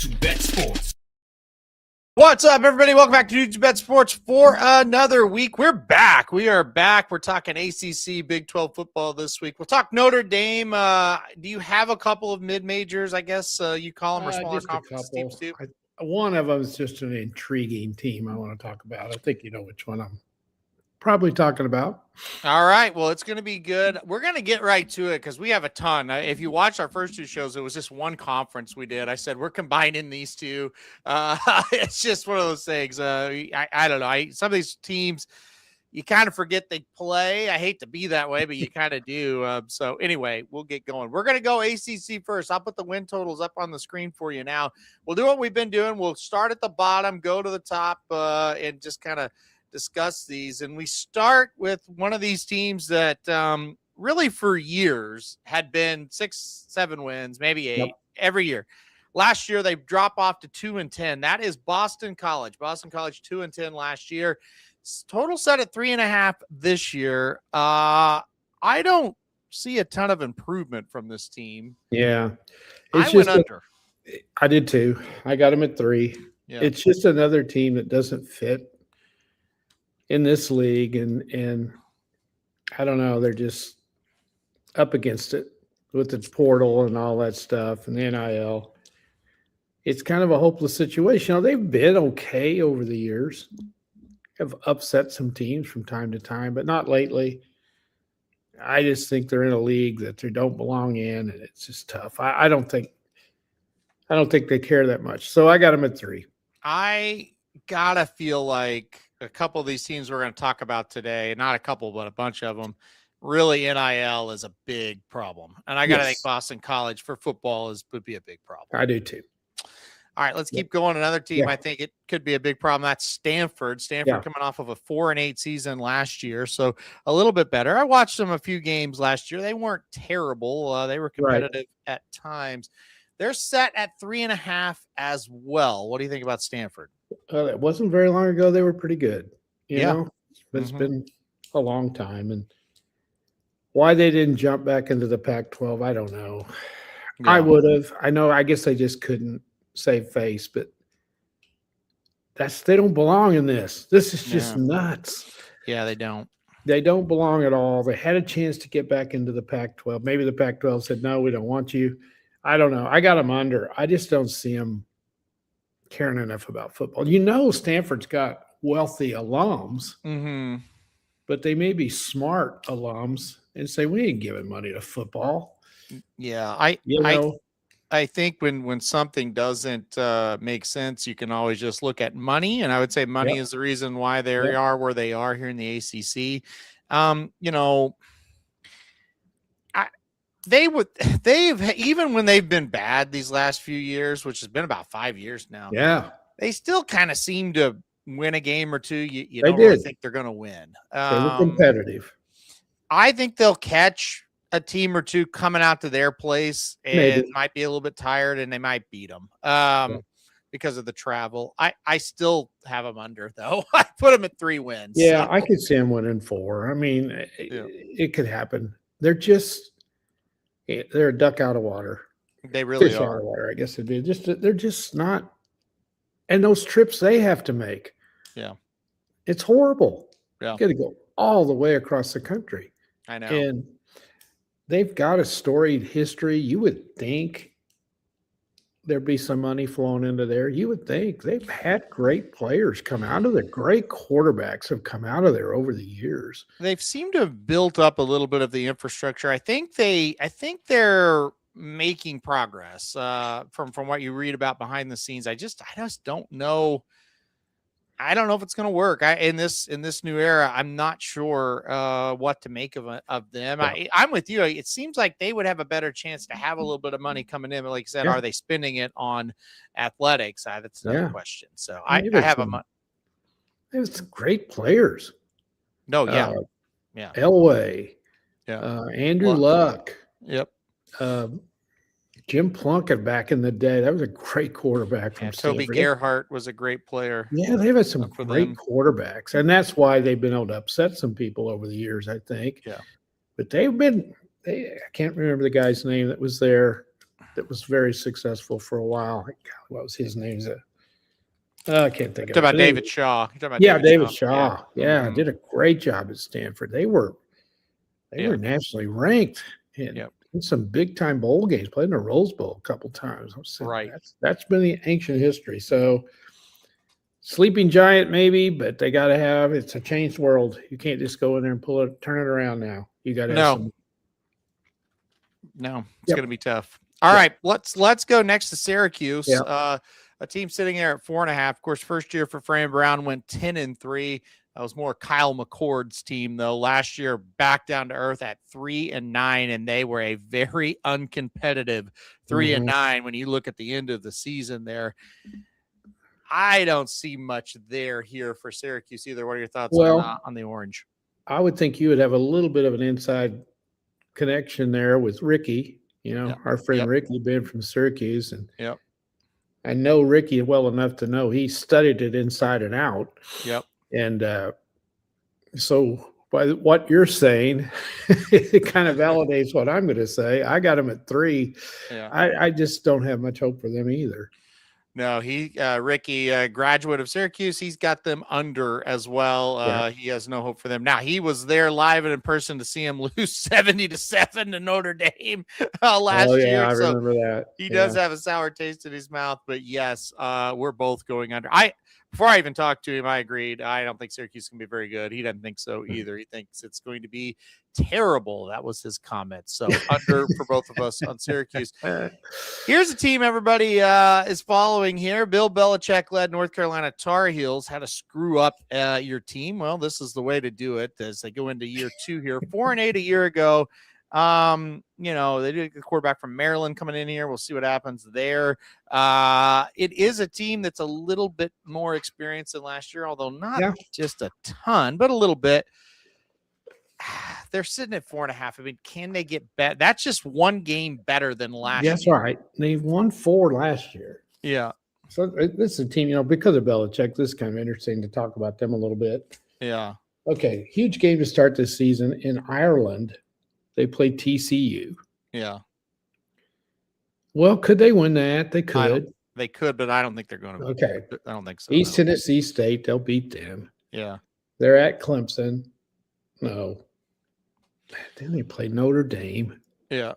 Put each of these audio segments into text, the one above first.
Dudes Bet Sports. What's up, everybody? Welcome back to Dudes Bet Sports for another week. We're back. We are back. We're talking ACC Big 12 football this week. We'll talk Notre Dame. Do you have a couple of mid-majors, I guess you call them, or smaller conference teams too? One of them is just an intriguing team I want to talk about. I think you know which one I'm probably talking about. All right. Well, it's going to be good. We're going to get right to it because we have a ton. If you watch our first two shows, it was just one conference we did. I said, we're combining these two. It's just one of those things. I don't know. Some of these teams, you kind of forget they play. I hate to be that way, but you kind of do. So anyway, we'll get going. We're going to go ACC first. I'll put the win totals up on the screen for you now. We'll do what we've been doing. We'll start at the bottom, go to the top, and just kind of discuss these. And we start with one of these teams that really for years had been 6-7 wins, maybe 8 every year. Last year they drop off to 2-10. That is Boston College. 2-10 last year. Total set at 3.5 this year. I don't see a ton of improvement from this team. Yeah, I went under. I did too. I got them at 3. Yeah. It's just another team that doesn't fit in this league, and I don't know, they're just up against it with the portal and all that stuff and the NIL. It's kind of a hopeless situation. They've been okay over the years, have upset some teams from time to time, but not lately. I just think they're in a league that they don't belong in, and it's just tough. I don't think they care that much. So I got them at 3. I gotta feel like a couple of these teams we're going to talk about today, not a couple, but a bunch of them, really NIL is a big problem. And I got to think Boston College for football would be a big problem. I do too. All right, let's keep going. Another team I think it could be a big problem. That's Stanford. Coming off of a 4-8 season last year, so a little bit better. I watched them a few games last year. They weren't terrible. They were competitive at times. They're set at 3.5 as well. What do you think about Stanford? It wasn't very long ago. They were pretty good. You know, it's been a long time. And why they didn't jump back into the Pac-12, I don't know. Yeah. I would have. I guess they just couldn't save face, but they don't belong in this. This is just nuts. Yeah, they don't. They don't belong at all. They had a chance to get back into the Pac-12. Maybe the Pac-12 said, no, we don't want you. I don't know. I got them under. I just don't see them caring enough about football. Stanford's got wealthy alums, but they may be smart alums and say, we ain't giving money to football. Yeah. I think when something doesn't make sense, you can always just look at money. And I would say money is the reason why they are where they are here in the ACC. They've even when they've been bad these last few years, which has been about 5 years now. Yeah, they still kind of seem to win a game or two. You don't really think they're going to win. They were competitive. I think they'll catch a team or two coming out to their place and might be a little bit tired, and they might beat them because of the travel. I still have them under though. I put them at 3 wins. Yeah, so. I could see them winning 4. I mean, it could happen. They're a duck out of water. They really Fish are. Out of water, I guess it'd be. They're just not. And those trips they have to make. Yeah. It's horrible. Yeah. Got to go all the way across the country. I know. And they've got a storied history. You would think there'd be some money flowing into there. You would think they've had great players come out of there. Great quarterbacks have come out of there over the years. They've seemed to have built up a little bit of the infrastructure. I think they're making progress from what you read about behind the scenes. I just don't know. I don't know if it's going to work. In this new era, I'm not sure what to make of them. Yeah. I'm with you. It seems like they would have a better chance to have a little bit of money coming in. But like I said, are they spending it on athletics? That's another question. So I have them. There's some great players. No, yeah. Elway. Yeah. Andrew Luck. Yep. Jim Plunkett back in the day. That was a great quarterback from Toby Gerhart was a great player. Yeah, they've had some great quarterbacks. And that's why they've been able to upset some people over the years, I think. Yeah. But I can't remember the guy's name that was there. that was very successful for a while. God, what was his name? I can't think of it. About David Shaw. David Shaw. Yeah, Mm-hmm. did a great job at Stanford. They were nationally ranked and in some big time bowl games. Played in the Rose Bowl a couple times. Right. That's been the ancient history. So sleeping giant maybe, but they got to have. It's a changed world. You can't just go in there and turn it around now. You got to have some. No, it's going to be tough. All right, let's go next to Syracuse. A team sitting there at 4.5. Of course, first year for Fran Brown went 10-3. That was more Kyle McCord's team, though. Last year, back down to earth at 3-9, and they were a very uncompetitive 3-9 when you look at the end of the season there. I don't see much there here for Syracuse either. What are your thoughts on the Orange? I would think you would have a little bit of an inside connection there with Ricky. Our friend Ricky being from Syracuse, and I know Ricky well enough to know he studied it inside and out. And so by what you're saying, it kind of validates what I'm going to say. I got him at 3. I just don't have much hope for them either. No, Ricky, graduate of Syracuse, he's got them under as well. He has no hope for them. Now, he was there live and in person to see him lose 70-7 to Notre Dame last year. I remember that. He does have a sour taste in his mouth, but yes, we're both going under. Before I even talked to him, I agreed. I don't think Syracuse can be very good. He doesn't think so either. He thinks it's going to be terrible. That was his comment. So under for both of us on Syracuse. Here's a team everybody is following here. Bill Belichick-led North Carolina Tar Heels had to screw up your team. Well, this is the way to do it as they go into year 2 here. 4-8 a year ago. They did a quarterback from Maryland coming in here. We'll see what happens there. It is a team that's a little bit more experienced than last year, although not just a ton, but a little bit. They're sitting at 4.5. I mean, can they get better? That's just one game better than last year. That's right. They won 4 last year. Yeah. So this is a team, because of Belichick, this is kind of interesting to talk about them a little bit. Yeah. Okay. Huge game to start this season in Ireland. They played TCU. Yeah. Well, could they win that? They could. They could, but I don't think they're going to. Okay. I don't think so. East Tennessee State, they'll beat them. Yeah. They're at Clemson. No. Then they play Notre Dame. Yeah.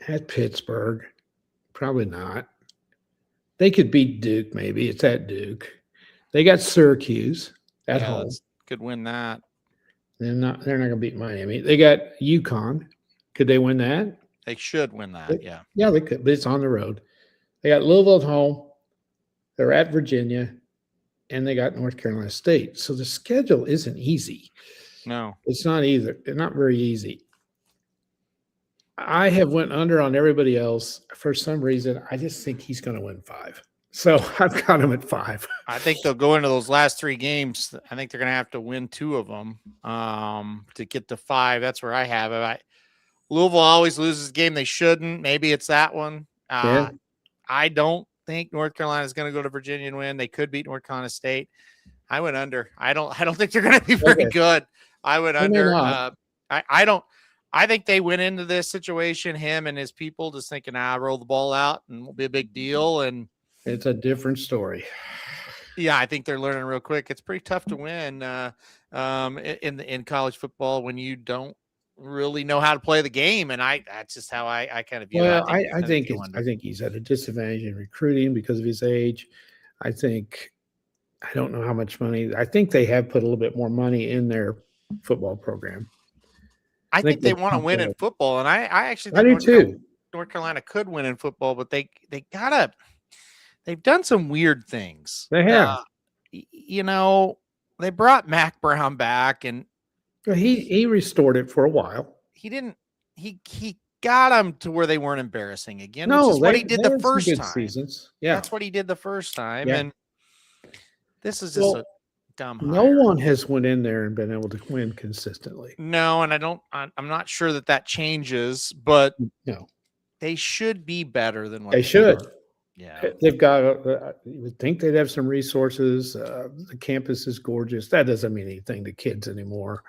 At Pittsburgh. Probably not. They could beat Duke, maybe. It's at Duke. They got Syracuse at home. Could win that. They're not going to beat Miami. They got UConn. Could they win that? They should win that, yeah. Yeah, they could, but it's on the road. They got Louisville at home. They're at Virginia. And they got North Carolina State. So the schedule isn't easy. No. It's not either. It's not very easy. I have went under on everybody else. For some reason, I just think he's going to win 5. So I've got him at 5. I think they'll go into those last 3 games. I think they're going to have to win 2 of them to get to 5. That's where I have it. Louisville always loses a game they shouldn't. Maybe it's that one. I don't think North Carolina is going to go to Virginia and win. They could beat North Carolina State. I went under. I don't think they're going to be very good. I went under. I think they went into this situation, him and his people, just thinking, roll the ball out and it'll be a big deal. And it's a different story. Yeah, I think they're learning real quick. It's pretty tough to win in college football when you don't really know how to play the game, and that's just how I kind of view it. I think he's at a disadvantage in recruiting because of his age. I don't know how much money. I think they have put a little bit more money in their football program. I think they want to win in football, and I actually think North Carolina could win in football, but they've done some weird things. They have. They brought Mac Brown back, and he restored it for a while. He got them to where they weren't embarrassing again. No, which is what he did the first time. Seasons. Yeah, that's what he did the first time, and this is just a dumb. No one has went in there and been able to win consistently. No, and I'm not sure that changes, but no, they should be better than what they should. Yeah, they've got. You would think they'd have some resources. The campus is gorgeous. That doesn't mean anything to kids anymore.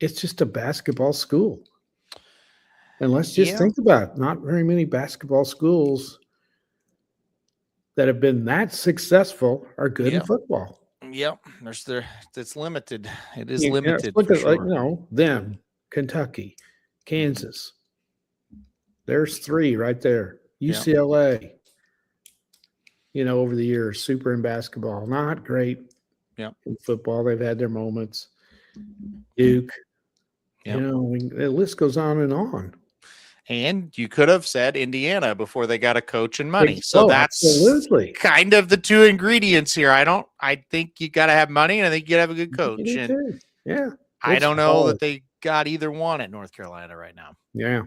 It's just a basketball school. And let's just think about it. Not very many basketball schools that have been that successful are good in football. Yep. It's limited. It is limited. Look at, them, Kentucky, Kansas. There's 3 right there. UCLA, over the years, super in basketball. Not great in football. They've had their moments. Duke. The list goes on and on. And you could have said Indiana before they got a coach and money. So that's absolutely kind of the 2 ingredients here. I think you got to have money, and I think you got to have a good coach. And I don't know that they got either one at North Carolina right now. Yeah.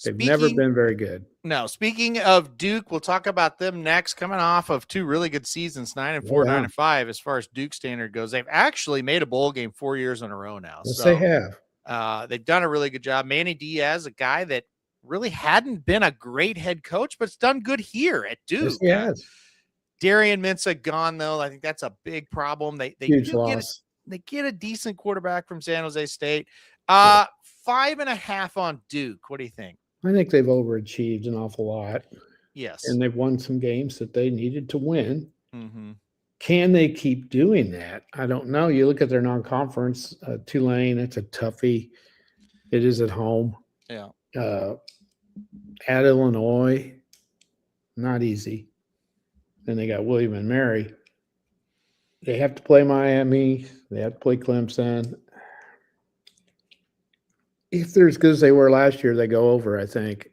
They've never been very good. No. Speaking of Duke, we'll talk about them next. Coming off of 2 really good seasons, 9-4, 9-5, as far as Duke standard goes. They've actually made a bowl game 4 years in a row now. Yes, they have. They've done a really good job. Manny Diaz, a guy that really hadn't been a great head coach, but it's done good here at Duke. Yes, he has. Darian Mensah gone, though. I think that's a big problem. They Huge loss. They get a decent quarterback from San Jose State. 5.5 on Duke. What do you think? I think they've overachieved an awful lot. Yes. And they've won some games that they needed to win. Mm-hmm. Can they keep doing that? I don't know. You look at their non-conference, Tulane, it's a toughie. It is at home. Yeah. At Illinois, not easy. Then they got William and Mary. They have to play Miami. They have to play Clemson. If they're as good as they were last year, they go over, I think.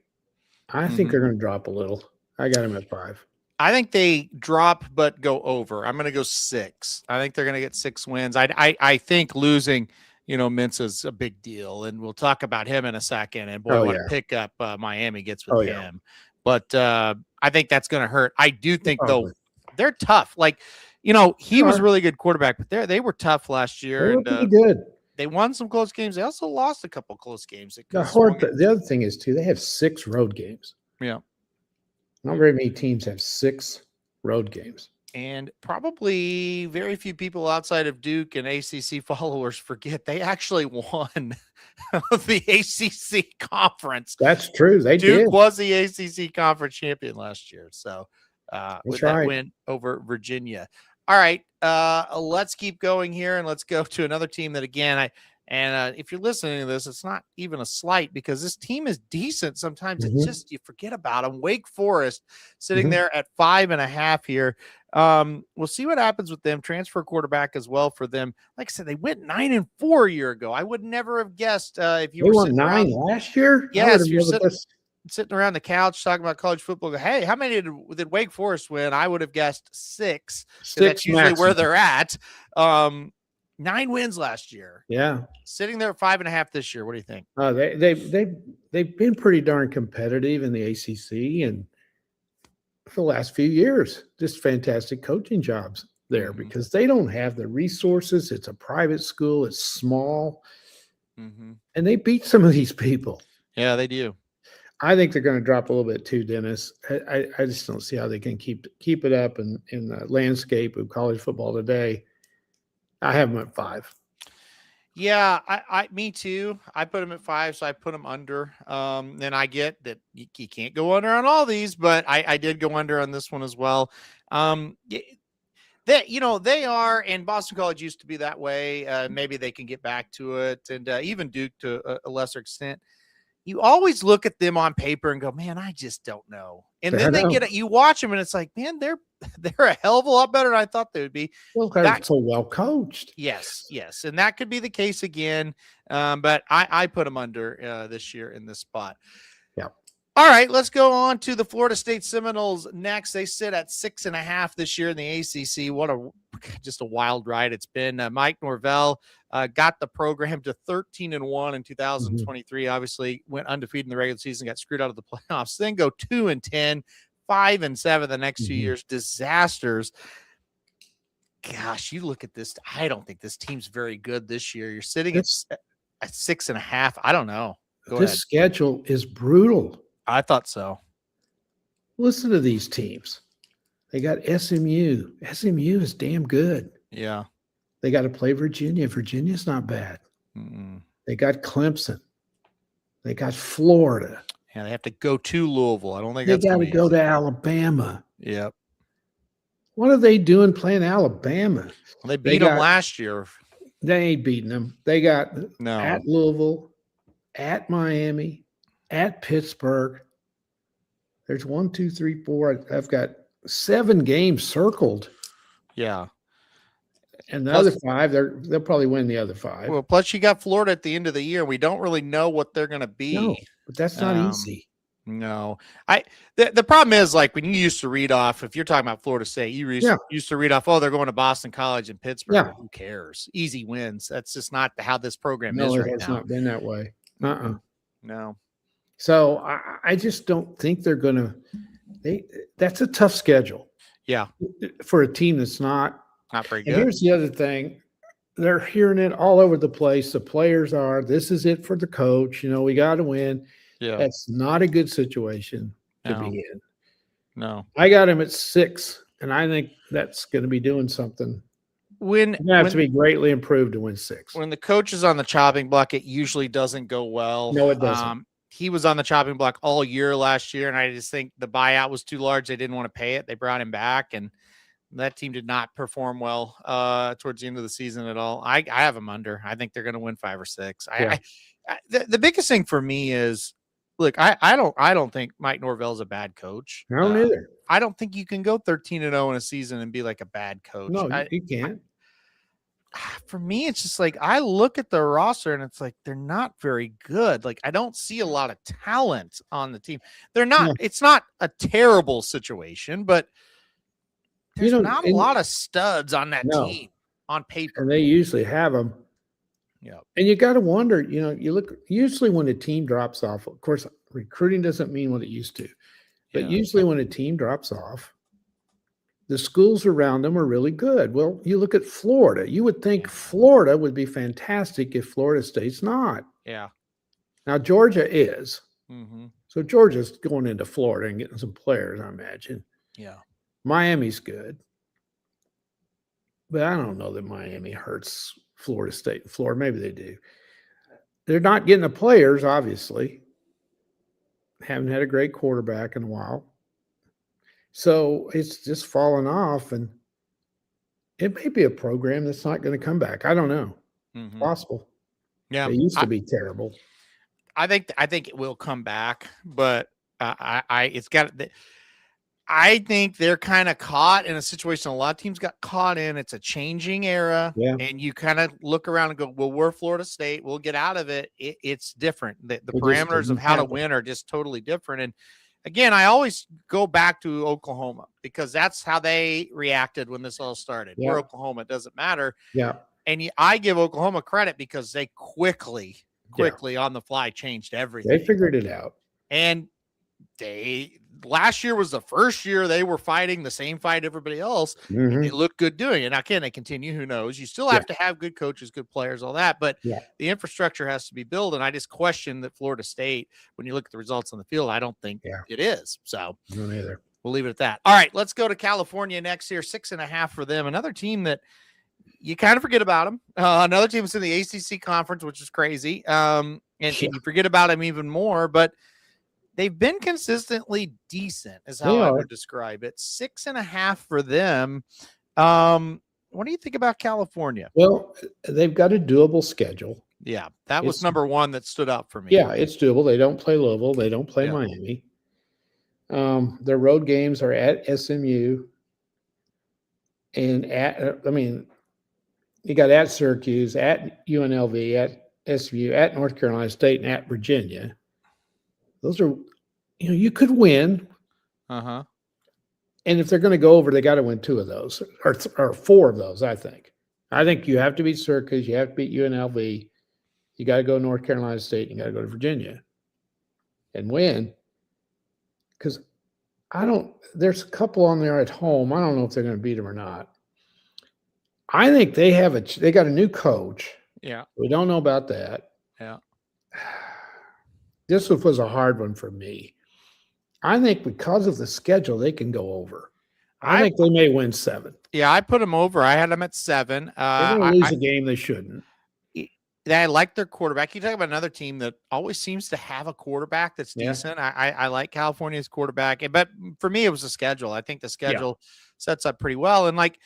I think they're going to drop a little. I got them at 5. I think they drop but go over. I'm going to go 6. I think they're going to get 6 wins. I think losing, Mensah's a big deal, and we'll talk about him in a second. And boy, what a pickup Miami gets with him. But I think that's going to hurt. I do think, though, they're tough. Like, he was a really good quarterback, but they were tough last year. They were pretty good. They won some close games. They also lost a couple close games. The other thing is, too, they have 6 road games. Yeah. Not very many teams have 6 road games. And probably very few people outside of Duke and ACC followers forget they actually won the ACC conference. That's true. Duke was the ACC conference champion last year. So with that win over Virginia. All right, let's keep going here, and let's go to another team that, again, if you're listening to this, it's not even a slight because this team is decent. Sometimes it's just you forget about them. Wake Forest sitting there at 5.5 here. We'll see what happens with them. Transfer quarterback as well for them. Like I said, they went 9-4 a year ago. I would never have guessed if you were sitting 9 last year. Yes, you're sitting around the couch talking about college football. Go, hey, how many did Wake Forest win? I would have guessed 6. That's usually where they're at. 9 wins last year. Yeah, sitting there at 5.5 this year. What do you think? They've been pretty darn competitive in the ACC and for the last few years. Just fantastic coaching jobs there because they don't have the resources. It's a private school. It's small, and they beat some of these people. Yeah, they do. I think they're going to drop a little bit too, Dennis. I just don't see how they can keep it up in the landscape of college football today. I have them at 5. Yeah, me too. I put them at 5, so I put them under. And I get that you can't go under on all these, but I did go under on this one as well. They are, and Boston College used to be that way. Maybe they can get back to it, and even Duke to a lesser extent. You always look at them on paper and go, man, I just don't know. And then they get it. You watch them and it's like, man, they're a hell of a lot better than I thought they would be. Well, they're so well coached. Yes. And that could be the case again. But I put them under this year in this spot. Yeah. All right, let's go on to the Florida State Seminoles next. They sit at 6.5 this year in the ACC. Just a wild ride it's been. Mike Norvell got the program to 13-1 in 2023. Obviously, went undefeated in the regular season, got screwed out of the playoffs. Then go 2-10, 5-7 the next 2 years. Disasters. Gosh, you look at this. I don't think this team's very good this year. You're sitting at 6.5. I don't know. Go ahead. Schedule is brutal. I thought so. Listen to these teams. They got SMU. SMU is damn good. Yeah. They got to play Virginia. Virginia's not bad. They got Clemson. They got Florida. Yeah, they have to go to Louisville. I don't think they got to go to Alabama. Yep. What are they doing playing Alabama? Well, they beat them last year. They ain't beating them. They got at Louisville, at Miami, at Pittsburgh. There's 1, 2, 3, 4. I've got 7 games circled. Yeah. And the other 5, they'll probably win the other 5. Well, plus you got Florida at the end of the year. We don't really know what they're going to be. No, but that's not easy. No, the problem is, like, when you used to read off, if you're talking about Florida State, you used to read off, oh, they're going to Boston College and Pittsburgh. Yeah. Who cares? Easy wins. That's just not how this program is right now. No, it has not been that way. No. So I just don't think they're going to. That's a tough schedule. Yeah. For a team that's not very good. And here's the other thing. They're hearing it all over the place. The players are, this is it for the coach. We got to win. Yeah. That's not a good situation to be in. No. I got him at 6, and I think that's going to be doing something. You have to be greatly improved to win 6. When the coach is on the chopping block, it usually doesn't go well. No, it doesn't. He was on the chopping block all year last year, and I just think the buyout was too large. They didn't want to pay it. They brought him back, and that team did not perform well towards the end of the season at all. I have them under. I think they're going to win 5 or 6. Yeah. The biggest thing for me is, look, I don't think Mike Norvell's a bad coach. I don't either. I don't think you can go 13-0 in a season and be like a bad coach. No, you can't. For me, it's just like I look at the roster and it's like they're not very good. Like, I don't see a lot of talent on the team. They're not. Yeah. It's not a terrible situation, but there's not a lot of studs on that team on paper. And they usually have them. Yeah. And you got to wonder, you look, usually when a team drops off, of course, recruiting doesn't mean what it used to, but usually when a team drops off, the schools around them are really good. Well, you look at Florida. You would think Florida would be fantastic if Florida State's not. Yeah. Now, Georgia is. Mm-hmm. So Georgia's going into Florida and getting some players, I imagine. Yeah. Miami's good. But I don't know that Miami hurts Florida State and Florida. Maybe they do. They're not getting the players, obviously. Haven't had a great quarterback in a while. So it's just fallen off, and it may be a program that's not going to come back. I don't know. Mm-hmm. Possible. Yeah. They used to be terrible. I think it will come back, but I think they're kind of caught in a situation a lot of teams got caught in. It's a changing era, and you kind of look around and go, well, we're Florida State. We'll get out of it. It's different. The parameters of how to win are just totally different. And again, I always go back to Oklahoma because that's how they reacted when this all started. Yeah. We're Oklahoma. It doesn't matter. Yeah. And I give Oklahoma credit because they quickly on the fly changed everything. They figured it out. And last year was the first year they were fighting the same fight everybody else. Mm-hmm. And they looked good doing it. Now, can they continue? Who knows? You still have to have good coaches, good players, all that. But the infrastructure has to be built. And I just question that Florida State, when you look at the results on the field, I don't think it is. So don't either. We'll leave it at that. All right, let's go to California next here. 6.5 for them. Another team that you kind of forget about them. Another team that's in the ACC conference, which is crazy. And you forget about them even more, but they've been consistently decent is how I would describe it. 6.5 for them. What do you think about California? Well, they've got a doable schedule. Yeah, that was number one that stood out for me. Yeah, it's doable. They don't play Louisville. They don't play Miami. Their road games are at SMU and you got at Syracuse, at UNLV, at SMU, at North Carolina State, and at Virginia. Those are, you could win. Uh-huh. And if they're going to go over, they got to win 2 of those or 4 of those, I think. I think you have to beat Syracuse. You have to beat UNLV. You got to go to North Carolina State. And you got to go to Virginia and win. Because there's a couple on there at home. I don't know if they're going to beat them or not. I think they got a new coach. Yeah. We don't know about that. Yeah. This was a hard one for me. I think because of the schedule, they can go over. I think they may win 7. Yeah, I put them over. I had them at 7. They're going to lose a game they shouldn't. like their quarterback. You talk about another team that always seems to have a quarterback that's decent. I like California's quarterback, but for me, it was the schedule. I think the schedule sets up pretty well. And like,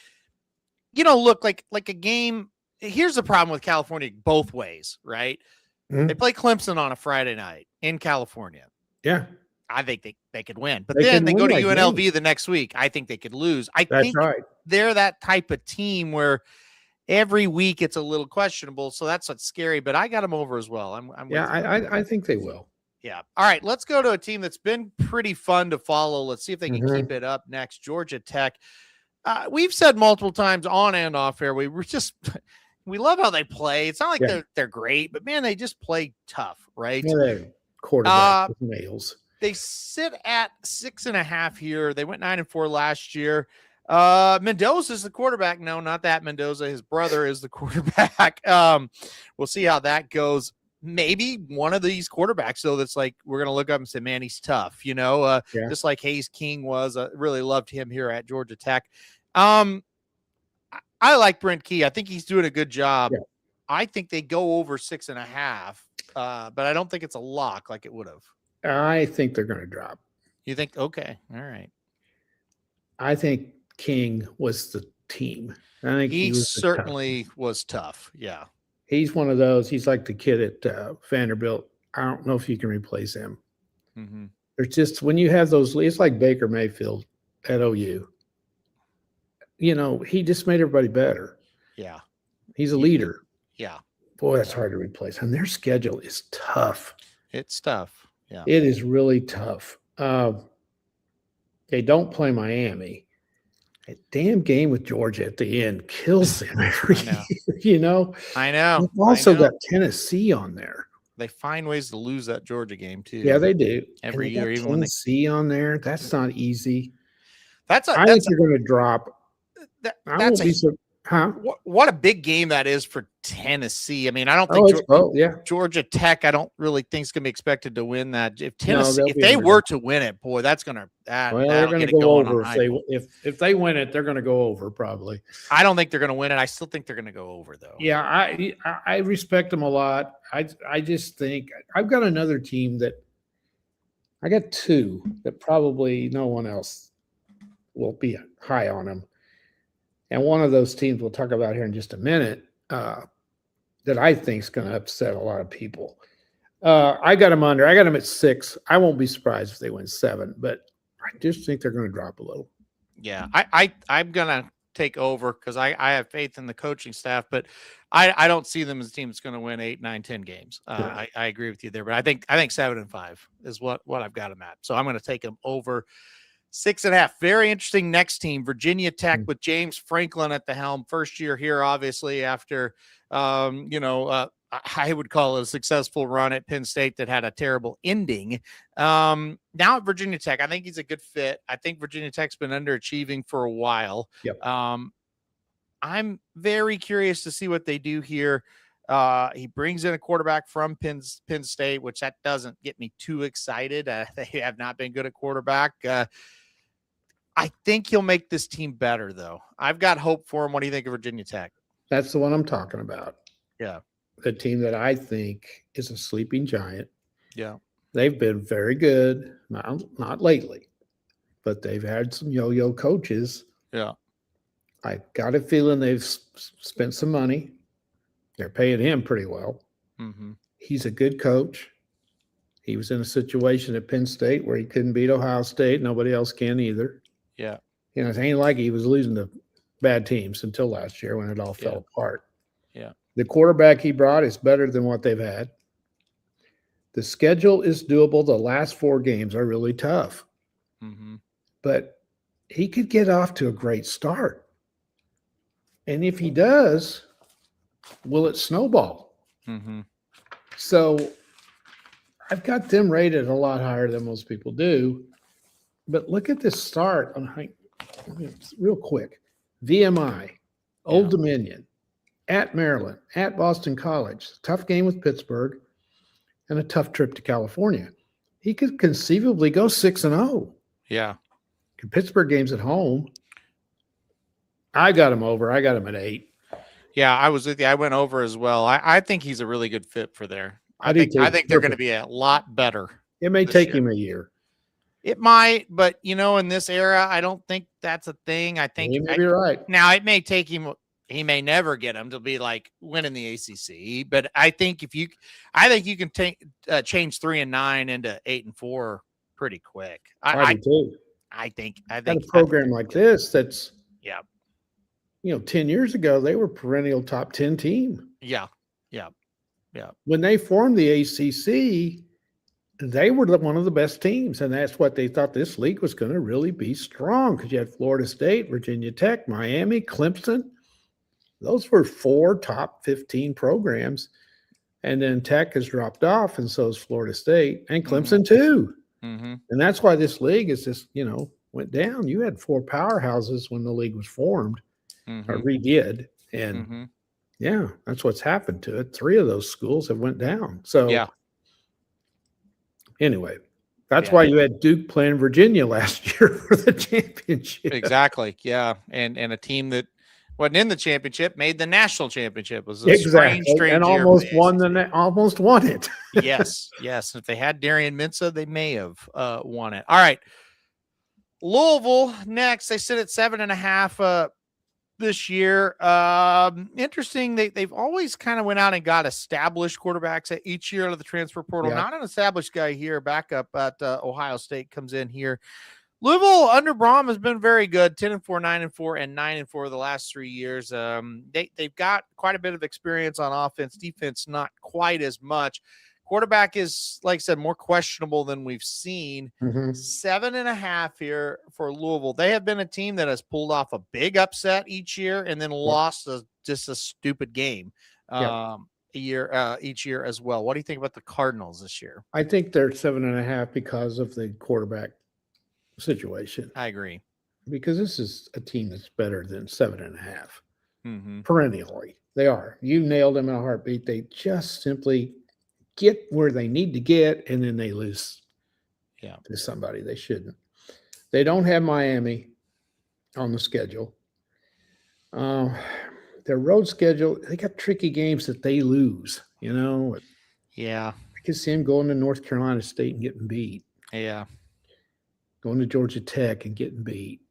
look, like a game. Here's the problem with California both ways, right? Mm-hmm. They play Clemson on a Friday night in California. Yeah. I think they could win, but then they go to UNLV the next week. I think they could lose. That's right. They're that type of team where every week it's a little questionable. So that's what's scary, but I got them over as well. I think they will. Yeah. All right. Let's go to a team that's been pretty fun to follow. Let's see if they can keep it up next. Georgia Tech. We've said multiple times on and off air, we love how they play. It's not like they're great, but man, they just play tough, right? Yeah, quarterback with nails. They sit at 6.5 here. They went 9-4 last year. Mendoza's the quarterback. No, not that Mendoza. His brother is the quarterback. We'll see how that goes. Maybe one of these quarterbacks, though, that's like, we're going to look up and say, man, he's tough, just like Hayes King was. Really loved him here at Georgia Tech. I like Brent Key. I think he's doing a good job. Yeah. I think they go over 6.5, but I don't think it's a lock like it would have. I think they're going to drop. You think? Okay. All right. I think King was the team. I think he certainly was tough. Yeah. He's one of those. He's like the kid at Vanderbilt. I don't know if you can replace him. Mm-hmm. There's just, when you have those, it's like Baker Mayfield at OU. He just made everybody better. Yeah. He's a leader. Yeah. Boy, that's hard to replace. And their schedule is tough. It's tough. Yeah. It is really tough. They don't play Miami. A damn game with Georgia at the end kills them every year, I know. They've also got Tennessee on there. They find ways to lose that Georgia game too. Yeah, they do. Every year, even Tennessee on there. That's not easy. I think they're going to drop. What a big game that is for Tennessee. I mean, I don't think Georgia Tech, I don't really think is going to be expected to win that. If Tennessee, if they were to win it, boy, that's going to they're going to go over. If they win it, they're going to go over probably. I don't think they're going to win it. I still think they're going to go over though. Yeah, I respect them a lot. I just think I've got another team that I got two that probably no one else will be high on them. And one of those teams we'll talk about here in just a minute that I think is going to upset a lot of people. I got them under. I got them at 6. I won't be surprised if they win 7, but I just think they're going to drop a little. Yeah, I'm going to take over because I have faith in the coaching staff, but I don't see them as a team that's going to win 8, 9, 10 games. I agree with you there, but I think 7-5 is what I've got them at. So I'm going to take them over 6.5. Very interesting next team, Virginia Tech with James Franklin at the helm. First year here, obviously, after, I would call it a successful run at Penn State that had a terrible ending. Now at Virginia Tech, I think he's a good fit. I think Virginia Tech's been underachieving for a while. Yep. I'm very curious to see what they do here. He brings in a quarterback from Penn State, which that doesn't get me too excited. They have not been good at quarterback. I think he'll make this team better, though. I've got hope for him. What do you think of Virginia Tech? That's the one I'm talking about. Yeah. The team that I think is a sleeping giant. Yeah. They've been very good. Not lately, but they've had some yo-yo coaches. Yeah. I got a feeling they've spent some money. They're paying him pretty well. Mm-hmm. He's a good coach. He was in a situation at Penn State where he couldn't beat Ohio State. Nobody else can either. Yeah. It ain't like he was losing to bad teams until last year when it all fell apart. Yeah. The quarterback he brought is better than what they've had. The schedule is doable. The last 4 games are really tough. Mm-hmm. But he could get off to a great start. And if he does, will it snowball? Mm-hmm. So I've got them rated a lot higher than most people do. But look at this start real quick. VMI, Old Dominion, at Maryland, at Boston College, tough game with Pittsburgh, and a tough trip to California. He could conceivably go 6-0. Yeah. Pittsburgh game's at home. I got him over. I got him at 8. Yeah, I was with you. I went over as well. I think he's a really good fit for there. I think they're going to be a lot better. It may take him a year. It might, but in this era, I don't think that's a thing. I think you may be right. Now it may take him. He may never get him to be like winning the ACC, but I think you can change 3 and 9 into 8 and 4 pretty quick. I do. I think a program like this that's 10 years ago they were perennial top 10 team. Yeah. When they formed the ACC, they were one of the best teams, and that's what they thought this league was going to really be strong because you had Florida State, Virginia Tech, Miami, Clemson. Those were 4 top 15 programs, and then Tech has dropped off, and so has Florida State and Clemson too. And that's why this league is just went down. You had 4 powerhouses when the league was formed or redid, and that's what's happened to it. 3 of those schools have went down. So anyway, that's why you had Duke playing Virginia last year for the championship. Exactly. Yeah. And a team that wasn't in the championship made the national championship. It was a strange and almost won almost won it. Yes. If they had Darian Mensah, they may have won it. All right. Louisville next. They sit at 7.5 this year. Interesting. They've always kind of went out and got established quarterbacks at each year out of the transfer portal. Not an established guy here. Backup at Ohio State comes in here. Louisville under Braum has been very good. 10-4, 9-4, and 9-4 the last 3 years. They've got quite a bit of experience on offense. Defense, not quite as much. Quarterback is, like I said, more questionable than we've seen. 7.5 here for Louisville. They have been a team that has pulled off a big upset each year and then lost just a stupid game each year as well. What do you think about the Cardinals this year? I think they're 7.5 because of the quarterback situation. I agree. Because this is a team that's better than 7.5 perennially. They are. You nailed them in a heartbeat. They just simply get where they need to get, and then they lose to somebody they shouldn't. They don't have Miami on the schedule. Their road schedule, they got tricky games that they lose, Yeah. I can see them going to North Carolina State and getting beat. Yeah. Going to Georgia Tech and getting beat.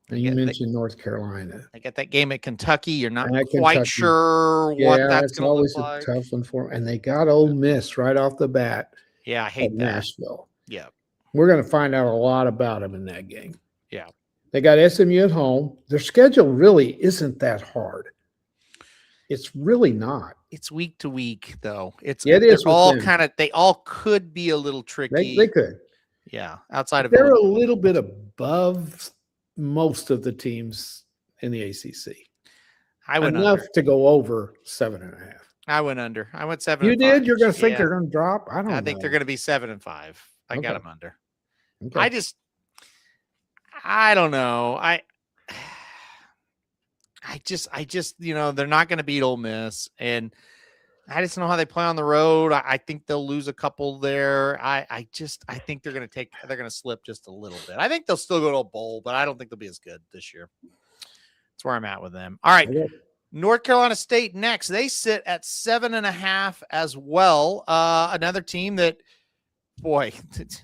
And you mentioned North Carolina. They got that game at Kentucky. You're not quite sure what that's going to look like. It's always a tough one for them. And they got Ole Miss right off the bat. Yeah, I hate that. Nashville. Yeah. We're going to find out a lot about them in that game. Yeah. They got SMU at home. Their schedule really isn't that hard. It's really not. It's week to week, though. It is. They all could be a little tricky. They could. Yeah. Outside of they're a little bit above most of the teams in the ACC. I went enough under. To go over 7.5. I went under. I went 7. You did? You're going to think they're going to drop? I think they're going to be 7-5. I got them under. Okay. I don't know. I just, they're not going to beat Ole Miss, and I just know how they play on the road. I think they'll lose a couple there. I think they're going to slip just a little bit. I think they'll still go to a bowl, but I don't think they'll be as good this year. That's where I'm at with them. All right. Okay. North Carolina State next. They sit at 7.5 as well. Another team that, boy,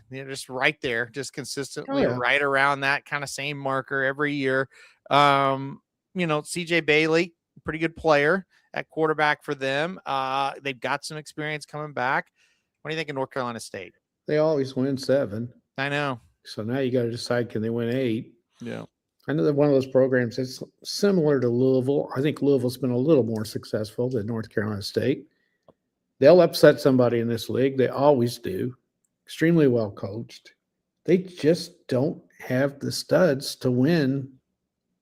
they're just right there, just consistently right around that kind of same marker every year. CJ Bailey, pretty good player at quarterback for them. They've got some experience coming back. What do you think of North Carolina State? They always win 7. I know. So now you got to decide, can they win 8? Yeah. I know that one of those programs is similar to Louisville. I think Louisville's been a little more successful than North Carolina State. They'll upset somebody in this league. They always do. Extremely well coached. They just don't have the studs to win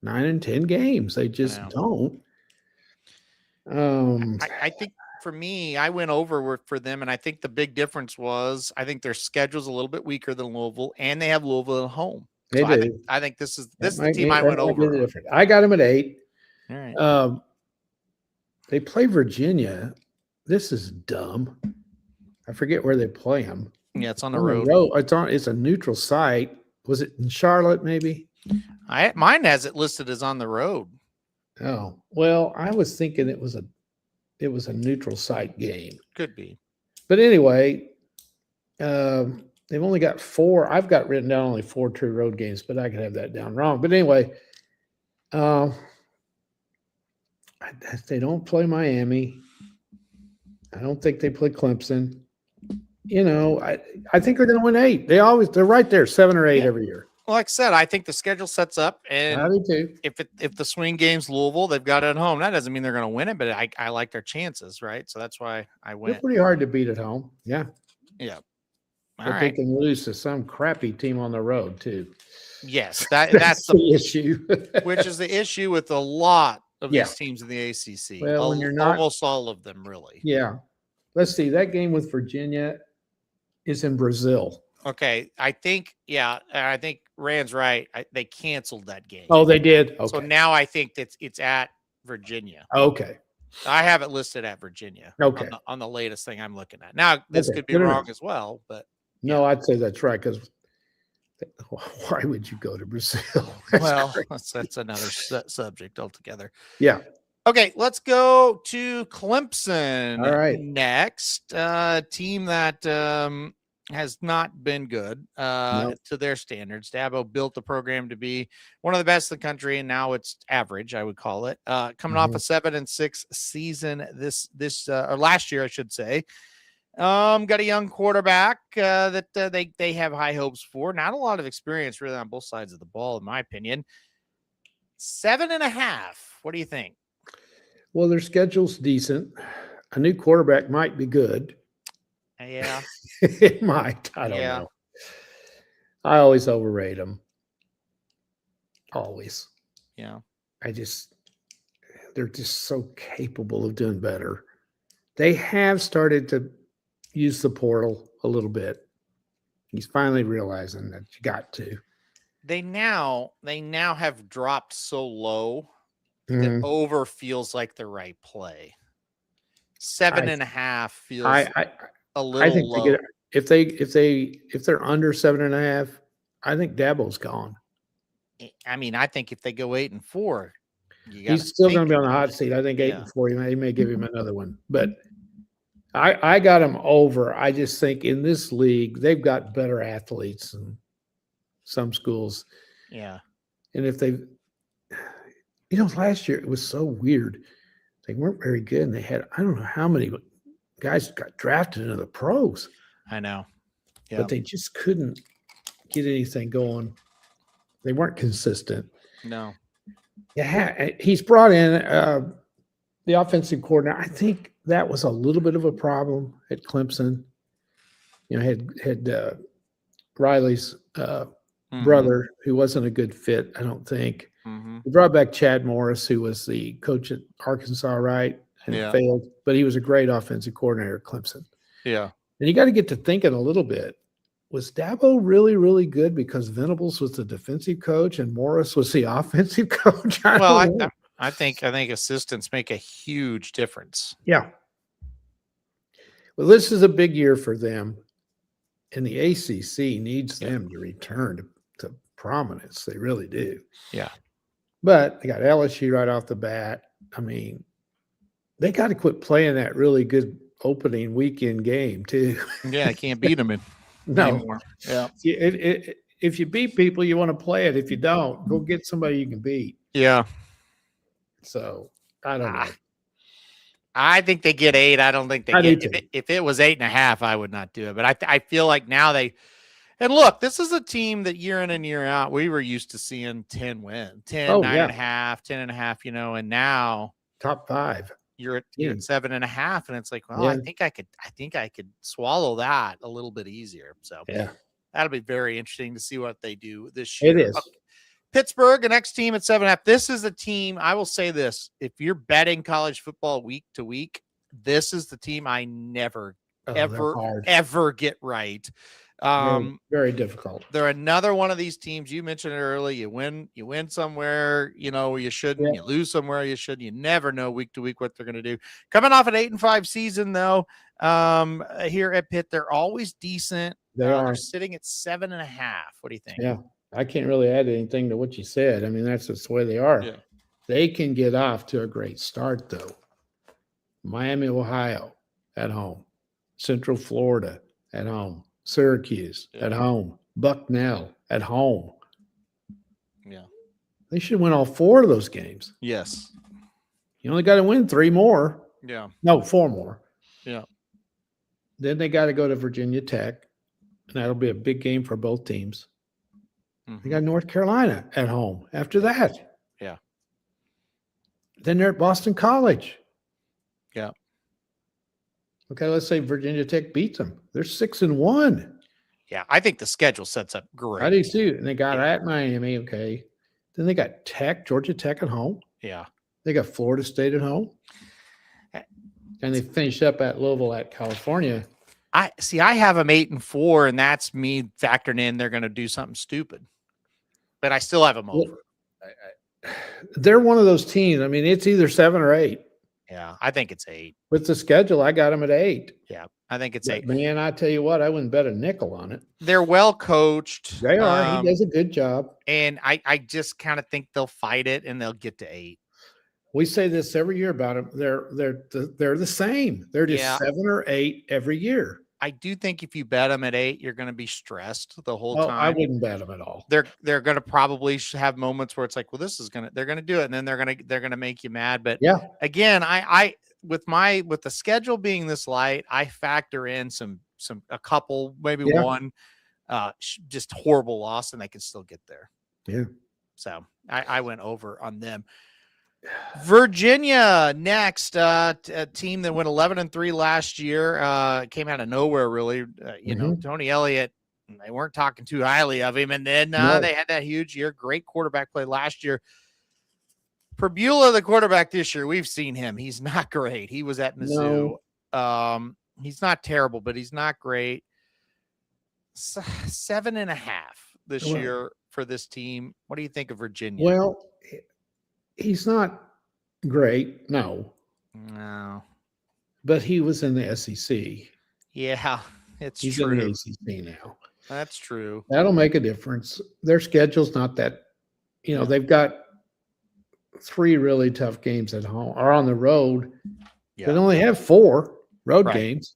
9 and 10 games. They just don't. I think for me, I went over for them, and I think the big difference was I think their schedule's a little bit weaker than Louisville, and they have Louisville at home. They do. I think this is the team I went over. I got them at 8. All right. They play Virginia. This is dumb. I forget where they play them. Yeah, it's on the road. It's a neutral site. Was it in Charlotte? Maybe. Mine has it listed as on the road. Oh, well, I was thinking it was a neutral site game. Could be. But anyway, they've only got 4. I've got written down only 4 true road games, but I could have that down wrong. But anyway, they don't play Miami. I don't think they play Clemson. I think they're going to win 8. They're right there, 7 or 8 every year. Well, like I said, I think the schedule sets up, and I do too. If the swing game's Louisville, they've got it at home. That doesn't mean they're going to win it, but I like their chances, right? So that's why I went. They're pretty hard to beat at home. Yeah. Yeah. But they can lose to some crappy team on the road too. Yes, that's the issue. Which is the issue with a lot of these teams in the ACC. Well, when you're not, almost all of them, really. Yeah. Let's see. That game with Virginia is in Brazil. Okay, I think Rand's right. They canceled that game. Oh, they did. Okay. So now I think that it's at Virginia. Okay. I have it listed at Virginia. Okay. On the latest thing I'm looking at. Now this could be wrong as well, but no, I'd say that's right, because why would you go to Brazil? That's another subject altogether. Yeah. Okay, let's go to Clemson. All right. Next, team that has not been good to their standards. Dabo built the program to be one of the best in the country, and now it's average, I would call it. Coming off a 7-6 season or last year, I should say. Got a young quarterback that they have high hopes for. Not a lot of experience really on both sides of the ball, in my opinion. 7.5. What do you think? Well, their schedule's decent. A new quarterback might be good. Yeah. It might. I don't know. I always overrate them. Always. Yeah. They're just so capable of doing better. They have started to use the portal a little bit. He's finally realizing that you got to. They now have dropped so low that over feels like the right play. 7.5 feels a little I think low. If they're under 7.5, I think Dabo's gone. I mean, I think if they go 8-4, he's still going to be on the hot seat. I think 8-4. He may give him another one, but I got him over. I just think in this league they've got better athletes than some schools. Yeah, and if they, last year it was so weird. They weren't very good, and they had I don't know how many guys got drafted into the pros. I know, but they just couldn't get anything going. They weren't consistent. No. Yeah, he's brought in the offensive coordinator. I think that was a little bit of a problem at Clemson. Had Riley's brother, who wasn't a good fit, I don't think. He brought back Chad Morris, who was the coach at Arkansas, right? And it failed, but he was a great offensive coordinator at Clemson. Yeah. And you got to get to thinking a little bit. Was Dabo really, really good because Venables was the defensive coach and Morris was the offensive coach? I think assistants make a huge difference. Yeah. Well, this is a big year for them, and the ACC needs them to return to prominence. They really do. Yeah. But they got LSU right off the bat. I mean, they got to quit playing that really good opening weekend game too. Yeah, I can't beat them anymore. Yeah. If you beat people, you want to play it. If you don't, go get somebody you can beat. Yeah. So I don't know. I think they get 8. I don't think they get. If it was 8.5, I would not do it. But I feel like now they. And look, this is a team that year in and year out we were used to seeing 10 win, 10, 9.5, 10.5. And now top 5. You're at 7.5, and it's like, well, I think I could swallow that a little bit easier. So that'll be very interesting to see what they do this year. It is. Okay. Pittsburgh, the next team at 7.5. This is a team, I will say this, if you're betting college football week to week, this is the team I never, ever get right. Very, very difficult. They're another one of these teams. You mentioned it early. You win somewhere, you shouldn't. You lose somewhere you shouldn't. You never know week to week what they're going to do. Coming off an 8-5 season, though, here at Pitt, they're always decent. They're sitting at 7.5. What do you think? Yeah, I can't really add anything to what you said. I mean, that's just the way they are. Yeah. They can get off to a great start, though. Miami, Ohio, at home. Central Florida, at home. Syracuse, at home. Bucknell, at home. Yeah. They should win all 4 of those games. Yes. You only got to win 3 more. Yeah. No, 4 more. Yeah. Then they got to go to Virginia Tech, and that'll be a big game for both teams. Mm-hmm. They got North Carolina at home after that. Yeah. Then they're at Boston College. Yeah. Okay, let's say Virginia Tech beats them. They're 6-1. Yeah, I think the schedule sets up great. I do too. And they got at Miami, okay. Then they got Georgia Tech at home. Yeah. They got Florida State at home. And they finished up at Louisville at California. I have them 8-4, and that's me factoring in they're going to do something stupid. But I still have them over. They're one of those teams. I mean, it's either 7 or 8. Yeah, I think it's 8. With the schedule, I got them at 8. Yeah, I think it's 8. Man, I tell you what, I wouldn't bet a nickel on it. They're well coached. They are. He does a good job. And I just kind of think they'll fight it and they'll get to 8. We say this every year about them. They're the same. They're just 7 or 8 every year. I do think if you bet them at 8, you're going to be stressed the whole time. I wouldn't bet them at all. They're going to probably have moments where it's like, well, they're going to do it, and then they're going to make you mad. But again, I with the schedule being this light, I factor in a couple, maybe one, just horrible loss, and they can still get there. Yeah. So I went over on them. Virginia next, a team that went 11-3 last year, came out of nowhere, really. You know, Tony Elliott, they weren't talking too highly of him, and then they had that huge year. Great quarterback play last year. Perbula, the quarterback this year, we've seen him. He's not great. He was at Mizzou. No. He's not terrible, but he's not great. 7.5 this year for this team. What do you think of Virginia? Well, he's not great, no. But he was in the SEC. Yeah, he's true. He's in the ACC now. That's true. That'll make a difference. Their schedule's not that, they've got 3 really tough games at home or on the road. Yeah. They only have 4 road games.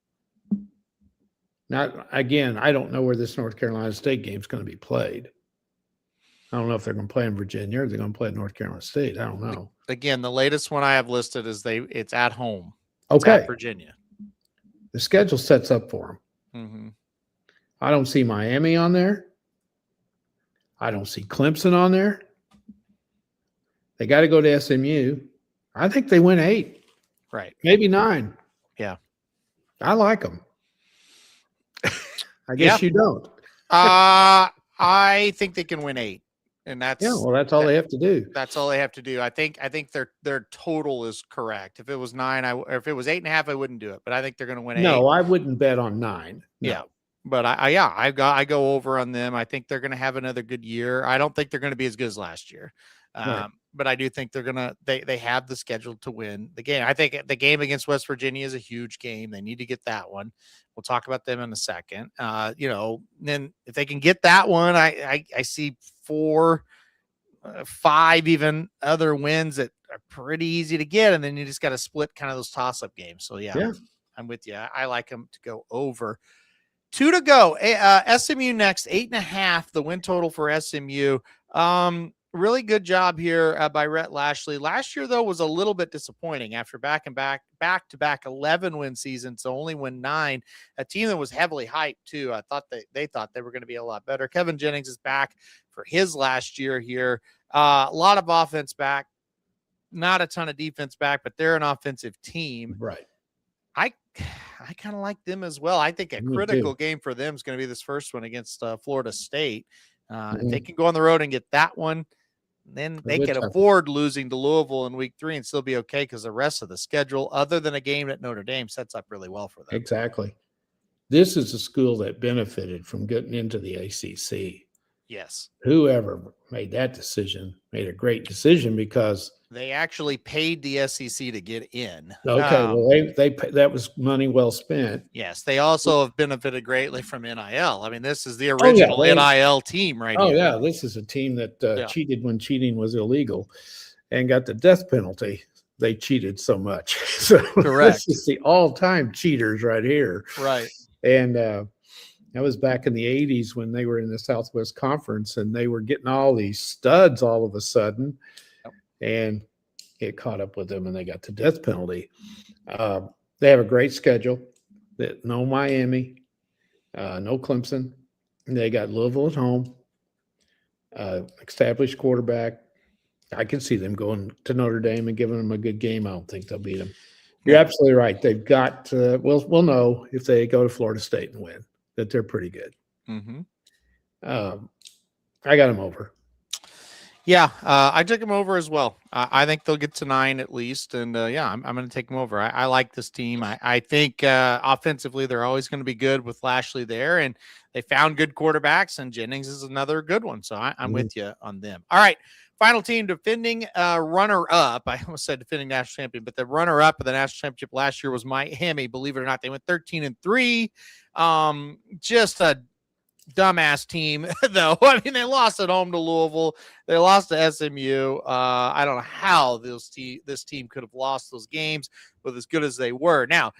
Now, again, I don't know where this North Carolina State game is going to be played. I don't know if they're going to play in Virginia or they're going to play at North Carolina State. I don't know. Again, the latest one I have listed is it's at home. Okay. It's at Virginia. The schedule sets up for them. Mm-hmm. I don't see Miami on there. I don't see Clemson on there. They got to go to SMU. I think they win 8. Right. Maybe 9. Yeah. I like them. I guess you don't. I think they can win 8. And that's that's all they have to do. That's all they have to do. I think their total is correct. If it was 9, or if it was 8.5, I wouldn't do it. But I think they're going to win 8. No, I wouldn't bet on 9. No. Yeah, but I go over on them. I think they're going to have another good year. I don't think they're going to be as good as last year, but I do think they're gonna. They have the schedule to win the game. I think the game against West Virginia is a huge game. They need to get that one. We'll talk about them in a second. Then if they can get that one, I see 4, 5 even other wins that are pretty easy to get, and then you just got to split kind of those toss-up games. So yeah, I'm with you. I like them to go over. 2 to go. SMU next, 8.5. The win total for SMU. Really good job here by Rhett Lashley. Last year, though, was a little bit disappointing after back-to-back 11-win seasons, so only win 9. A team that was heavily hyped, too. I thought they thought they were going to be a lot better. Kevin Jennings is back for his last year here. A lot of offense back, not a ton of defense back, but they're an offensive team. Right. I kind of like them as well. I think a critical game for them is going to be this first one against Florida State. If they can go on the road and get that one, then they can afford losing to Louisville in week 3 and still be okay because the rest of the schedule, other than a game at Notre Dame, sets up really well for them. Exactly. This is a school that benefited from getting into the ACC. Yes. Whoever made that decision made a great decision because they actually paid the SEC to get in. Okay, well, they that was money well spent. Yes, they also have benefited greatly from NIL. I mean, this is the original NIL team right here. Oh, yeah, this is a team that cheated when cheating was illegal. and got the death penalty. They cheated so much. So Correct. this is the all-time cheaters right here. Right. And that was back in the 80s when they were in the Southwest Conference, and they were getting all these studs all of a sudden. Yep. And it caught up with them, and they got the death penalty. They have a great schedule. No Miami, no Clemson. They got Louisville at home, established quarterback. I can see them going to Notre Dame and giving them a good game. I don't think they'll beat them. You're absolutely right. They've got we'll know if they go to Florida State and win that they're pretty good. Mm-hmm. I got them over. Yeah, I took them over as well. I think they'll get to 9 at least, and I'm going to take them over. I like this team. I think offensively they're always going to be good with Lashley there, and they found good quarterbacks, and Jennings is another good one. So I'm with you on them. All right, final team, defending runner-up. I almost said defending national champion, but the runner-up of the national championship last year was Miami. Believe it or not, they went 13-3. Just a dumbass team, though. I mean, they lost at home to Louisville. They lost to SMU. I don't know how this team could have lost those games with as good as they were. Now,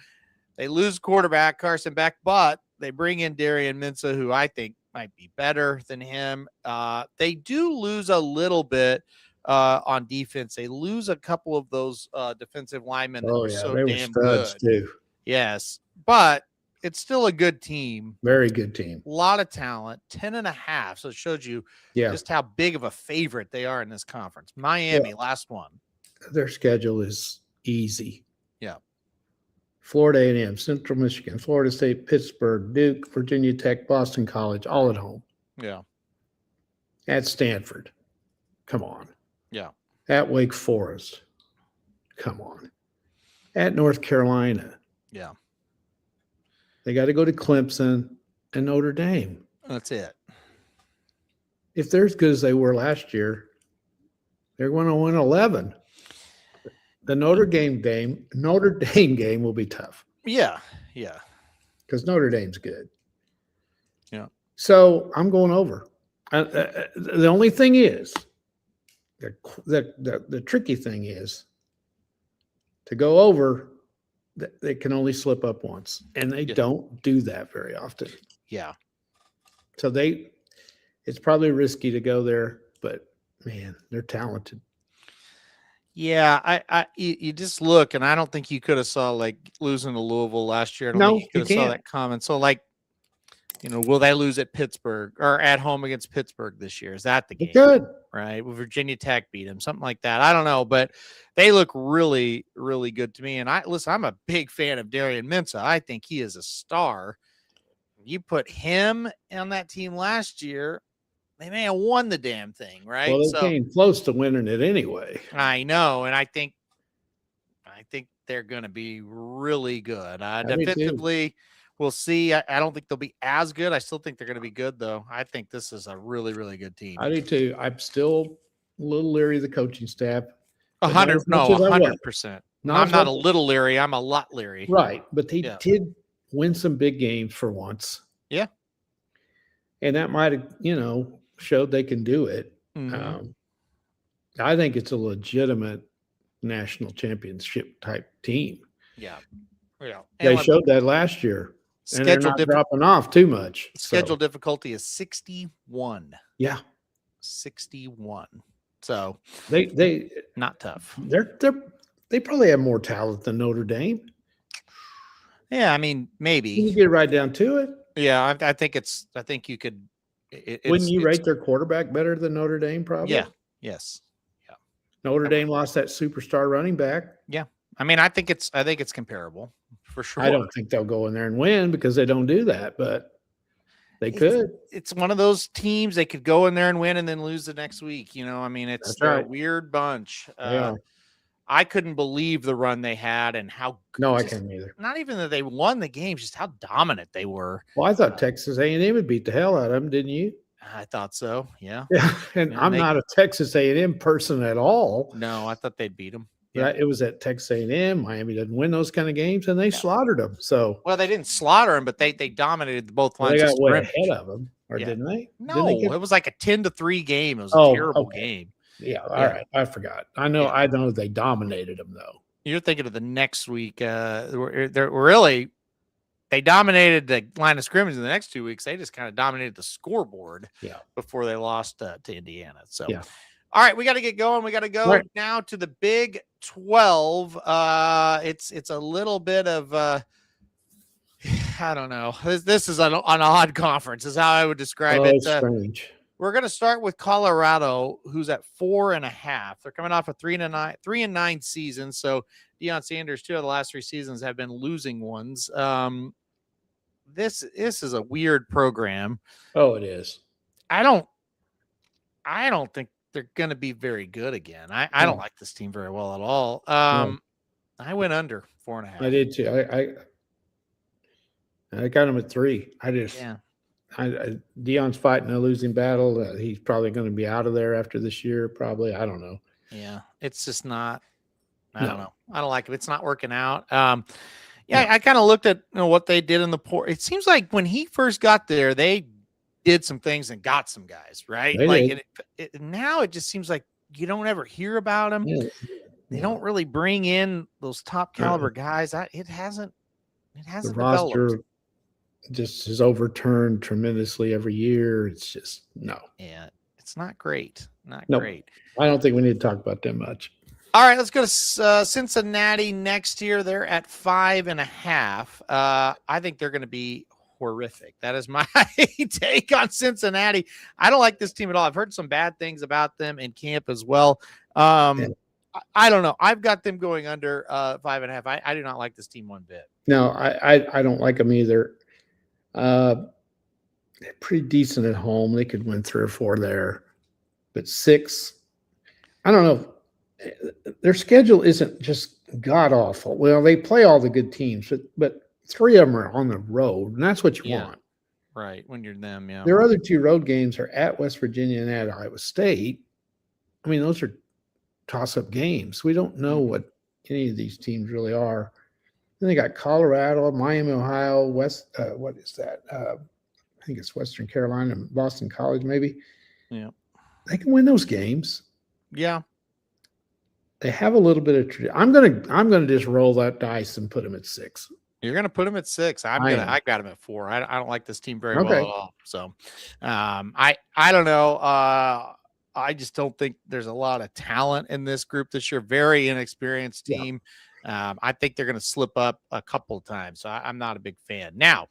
they lose quarterback Carson Beck, but they bring in Darian Mensah, who I think might be better than him. They do lose a little bit on defense. They lose a couple of those defensive linemen that were so damn good. Too. Yes, but it's still a good team. Very good team. A lot of talent, 10.5. So it showed you just how big of a favorite they are in this conference. Miami, last one. Their schedule is easy. Yeah. Florida A&M, Central Michigan, Florida State, Pittsburgh, Duke, Virginia Tech, Boston College, all at home. Yeah. At Stanford. Come on. Yeah. At Wake Forest. Come on. At North Carolina. Yeah. They got to go to Clemson and Notre Dame. That's it. If they're as good as they were last year, they're going to win 11. The Notre Dame game will be tough. Yeah, yeah. Because Notre Dame's good. Yeah. So I'm going over. The only thing is, the tricky thing is, to go over, they can only slip up once, and they don't do that very often. Yeah. So it's probably risky to go there, but man, they're talented. Yeah, you just look, and I don't think you could have saw like losing to Louisville last year. I don't think you could have saw that coming. So like, will they lose at Pittsburgh or at home against Pittsburgh this year? Is that the game? Good. Right. Will Virginia Tech beat them? Something like that. I don't know, but they look really, really good to me. And I'm a big fan of Darian Mensah. I think he is a star. You put him on that team last year, they may have won the damn thing, right? Well, they came close to winning it anyway. I know, and I think they're going to be really good. Defensively, we'll see. I don't think they'll be as good. I still think they're going to be good, though. I think this is a really, really good team. I do too. I'm still a little leery of the coaching staff. 100%. I'm not a little leery. I'm a lot leery. Right, but they did win some big games for once. Yeah, and that might have, showed they can do it. Mm-hmm. I think it's a legitimate national championship type team. Yeah. They showed that last year. And they're not dropping off too much. Schedule difficulty is 61. Yeah. 61. So they not tough. They probably have more talent than Notre Dame. Yeah, I mean, maybe. You get right down to it. Yeah, I think you could. Wouldn't you rate their quarterback better than Notre Dame? Probably. Yeah. Yes. Yeah. Notre Dame lost that superstar running back. Yeah. I mean, I think it's comparable for sure. I don't think they'll go in there and win because they don't do that, but they could. It's one of those teams they could go in there and win and then lose the next week. I mean, it's a weird bunch. Yeah. I couldn't believe the run they had and how. No, I can't either. Not even that they won the game, just how dominant they were. Well, I thought Texas A&M would beat the hell out of them, didn't you? I thought so. Yeah. Yeah, and I'm not a Texas A&M person at all. No, I thought they'd beat them. Yeah, it was at Texas A&M. Miami doesn't win those kind of games, and they slaughtered them. So, well, they didn't slaughter them, but they dominated both lines. They got way ahead of them, or didn't they? No, it was like a 10-3 game. It was a terrible game. Yeah. All right. I forgot. I know they dominated them though. You're thinking of the next week. They're really, they dominated the line of scrimmage in the next 2 weeks. They just kind of dominated the scoreboard before they lost to Indiana. So, all right, we got to get going. We got to go now to the Big 12. It's a little bit of, I don't know. This is an odd conference is how I would describe it. It's strange. We're going to start with Colorado, who's at 4.5. They're coming off a 3-9 season. So Deion Sanders, 2 of the last 3 seasons have been losing ones. This is a weird program. Oh, it is. I don't think they're going to be very good again. I don't like this team very well at all. I went under 4.5. I did too. I got him at 3. Deion's fighting a losing battle. He's probably going to be out of there after this year. Probably. I don't know. Yeah. It's just not, I don't know. I don't like it. It's not working out. I kind of looked at what they did in the port. It seems like when he first got there, they did some things and got some guys, right? Now it just seems like you don't ever hear about them. Yeah. They don't really bring in those top caliber guys. It hasn't the roster just is overturned tremendously every year. It's just it's not great. Great. I don't think we need to talk about them much. All right, let's go to Cincinnati next year. They're at 5.5. I think they're going to be horrific. That is my take on Cincinnati. I don't like this team at all. I've heard some bad things about them in camp as well. I don't know. I've got them going under 5.5. I do not like this team one bit. No, I don't like them either. They're pretty decent at home. They could win 3 or 4 there, but 6, I don't know. Their schedule isn't just god awful. Well, they play all the good teams, but 3 of them are on the road, and that's what you want. Right, when you're them, yeah. Their other 2 road games are at West Virginia and at Iowa State. I mean, those are toss-up games. We don't know what any of these teams really are. Then they got Colorado, Miami, Ohio, what is that? I think it's Western Carolina and Boston College, maybe. Yeah. They can win those games. Yeah. They have a little bit of I'm gonna just roll that dice and put them at 6. You're gonna put them at 6. I got them at 4. I don't like this team very well at all. So I don't know. I just don't think there's a lot of talent in this group this year. Very inexperienced team. I think they're gonna slip up a couple of times. So I'm not a big fan. Now,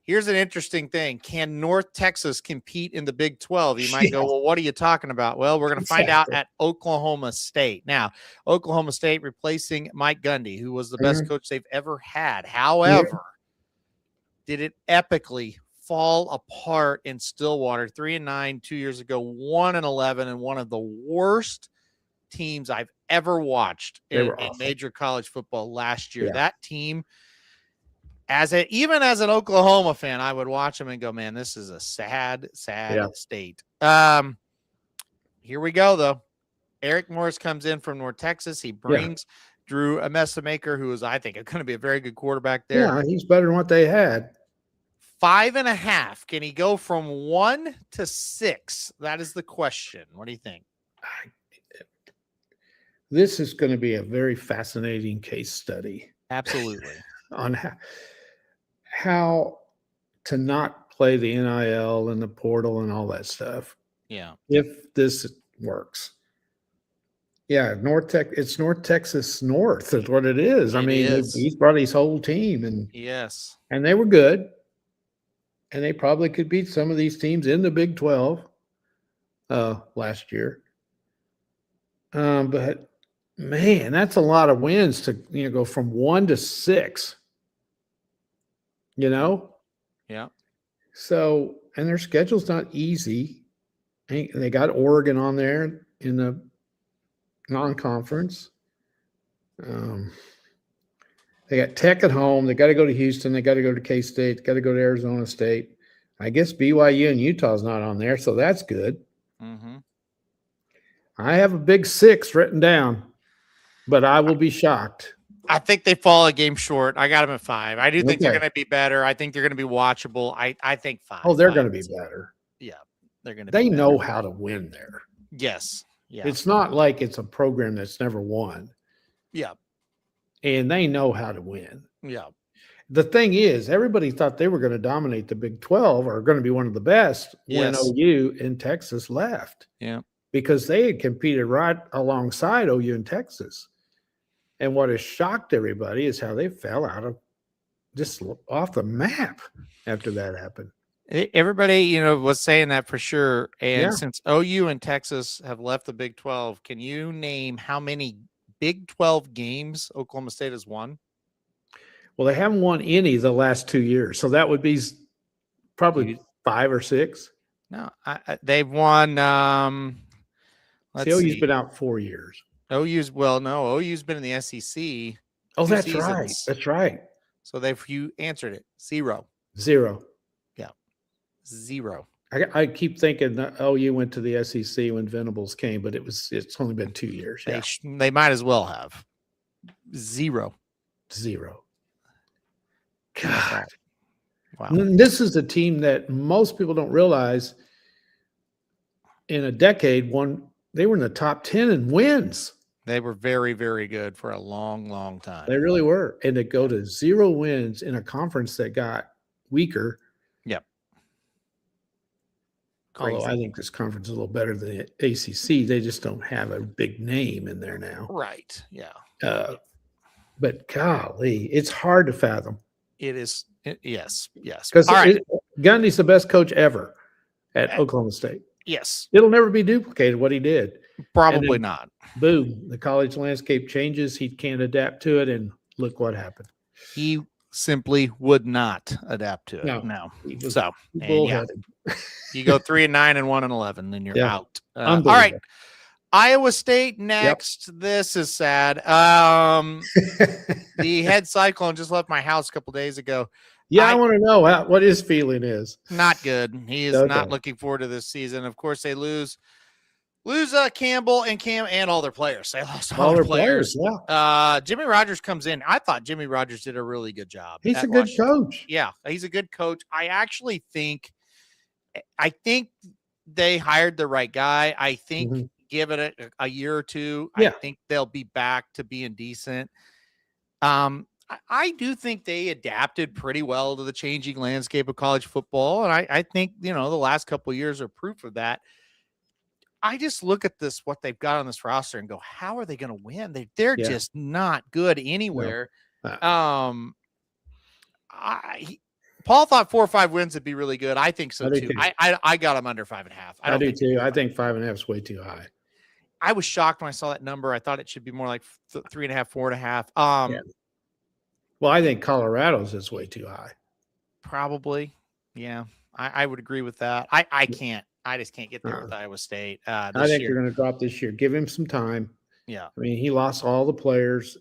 here's an interesting thing. Can North Texas compete in the Big 12? You might go, well, what are you talking about? Well, we're going to find out at Oklahoma State. Now, Oklahoma State replacing Mike Gundy, who was the best coach they've ever had. However, did it epically fall apart in Stillwater, 3-9 2 years ago, 1-11, and one of the worst teams I've ever watched in major college football last year. That team, even as an Oklahoma fan, I would watch them and go, man, this is a sad state. Here we go, though. Eric Morris comes in from North Texas. He brings Drew Messamaker, who is, I think, going to be a very good quarterback there. Yeah, he's better than what they had. 5.5. Can he go from 1 to 6? That is the question. What do you think? This is going to be a very fascinating case study. Absolutely. On how to not play the NIL and the portal and all that stuff. Yeah. If this works. Yeah, it's North Texas North is what it is. He's brought his whole team and they were good. And they probably could beat some of these teams in the Big 12 last year. But man, that's a lot of wins to go from 1 to 6. Yeah. So, and their schedule's not easy. They got Oregon on there in the non-conference. They got Tech at home. They got to go to Houston. They got to go to K-State. Got to go to Arizona State. I guess BYU and Utah's not on there, so that's good. Mm-hmm. I have a big 6 written down, but I will be shocked. I think they fall a game short. I got them at 5. I do think they're going to be better. I think they're going to be watchable. I think 5. Oh, they're going to be better. Yeah, they're going to. They know how to win there. Yes, Yeah. It's not like it's a program that's never won. Yeah. And they know how to win. Yeah. The thing is, everybody thought they were going to dominate the Big 12 or going to be one of the best when OU and Texas left. Yeah. Because they had competed right alongside OU and Texas. And what has shocked everybody is how they fell out of just off the map after that happened. Everybody, was saying that for sure. And since OU and Texas have left the Big 12, can you name how many Big 12 games Oklahoma State has won? Well, they haven't won any the last 2 years. So that would be probably 5 or 6. No, they've won. OU's been out 4 years. OU's been in the SEC. Oh, that's right. That's right. So you answered it. 0. Yeah. 0. I keep thinking that OU went to the SEC when Venables came, but it's only been 2 years. They might as well have. 0. God. Wow. This is a team that most people don't realize in a decade they were in the top 10 in wins. They were very, very good for a long, long time. They really were. And to go to 0 wins in a conference that got weaker. Yep. Although I think this conference is a little better than the ACC. They just don't have a big name in there now. Right. Yeah. But golly, it's hard to fathom. It is. Yes. Because Gundy's the best coach ever at Oklahoma State. Yes. It'll never be duplicated what he did. Probably not. Boom. The college landscape changes. He can't adapt to it. And look what happened. He simply would not adapt to it. No. So you go 3-9 and 1-11, then you're out. All right. Iowa State next. Yep. This is sad. The head Cyclone just left my house a couple days ago. Yeah, I want to know what his feeling is. Not good. He is not looking forward to this season. Of course, they lose Campbell and all their players. They lost all their players. Yeah. Jimmy Rogers comes in. I thought Jimmy Rogers did a really good job. He's a good coach. Yeah, he's a good coach. I actually think they hired the right guy. I think give it a year or two. I think they'll be back to being decent. I do think they adapted pretty well to the changing landscape of college football. And I think, the last couple of years are proof of that. I just look at what they've got on this roster and go, how are they going to win? They're just not good anywhere. No. Paul thought 4 or 5 wins would be really good. I think so too. I got them under 5.5. I do too. I think 5.5 is way too high. I was shocked when I saw that number. I thought it should be more like 3.5, 4.5. Well, I think Colorado's is way too high. Probably. Yeah. I would agree with that. I just can't get there with Iowa State. I think you're going to drop this year. Give him some time. Yeah. I mean, he lost all the players.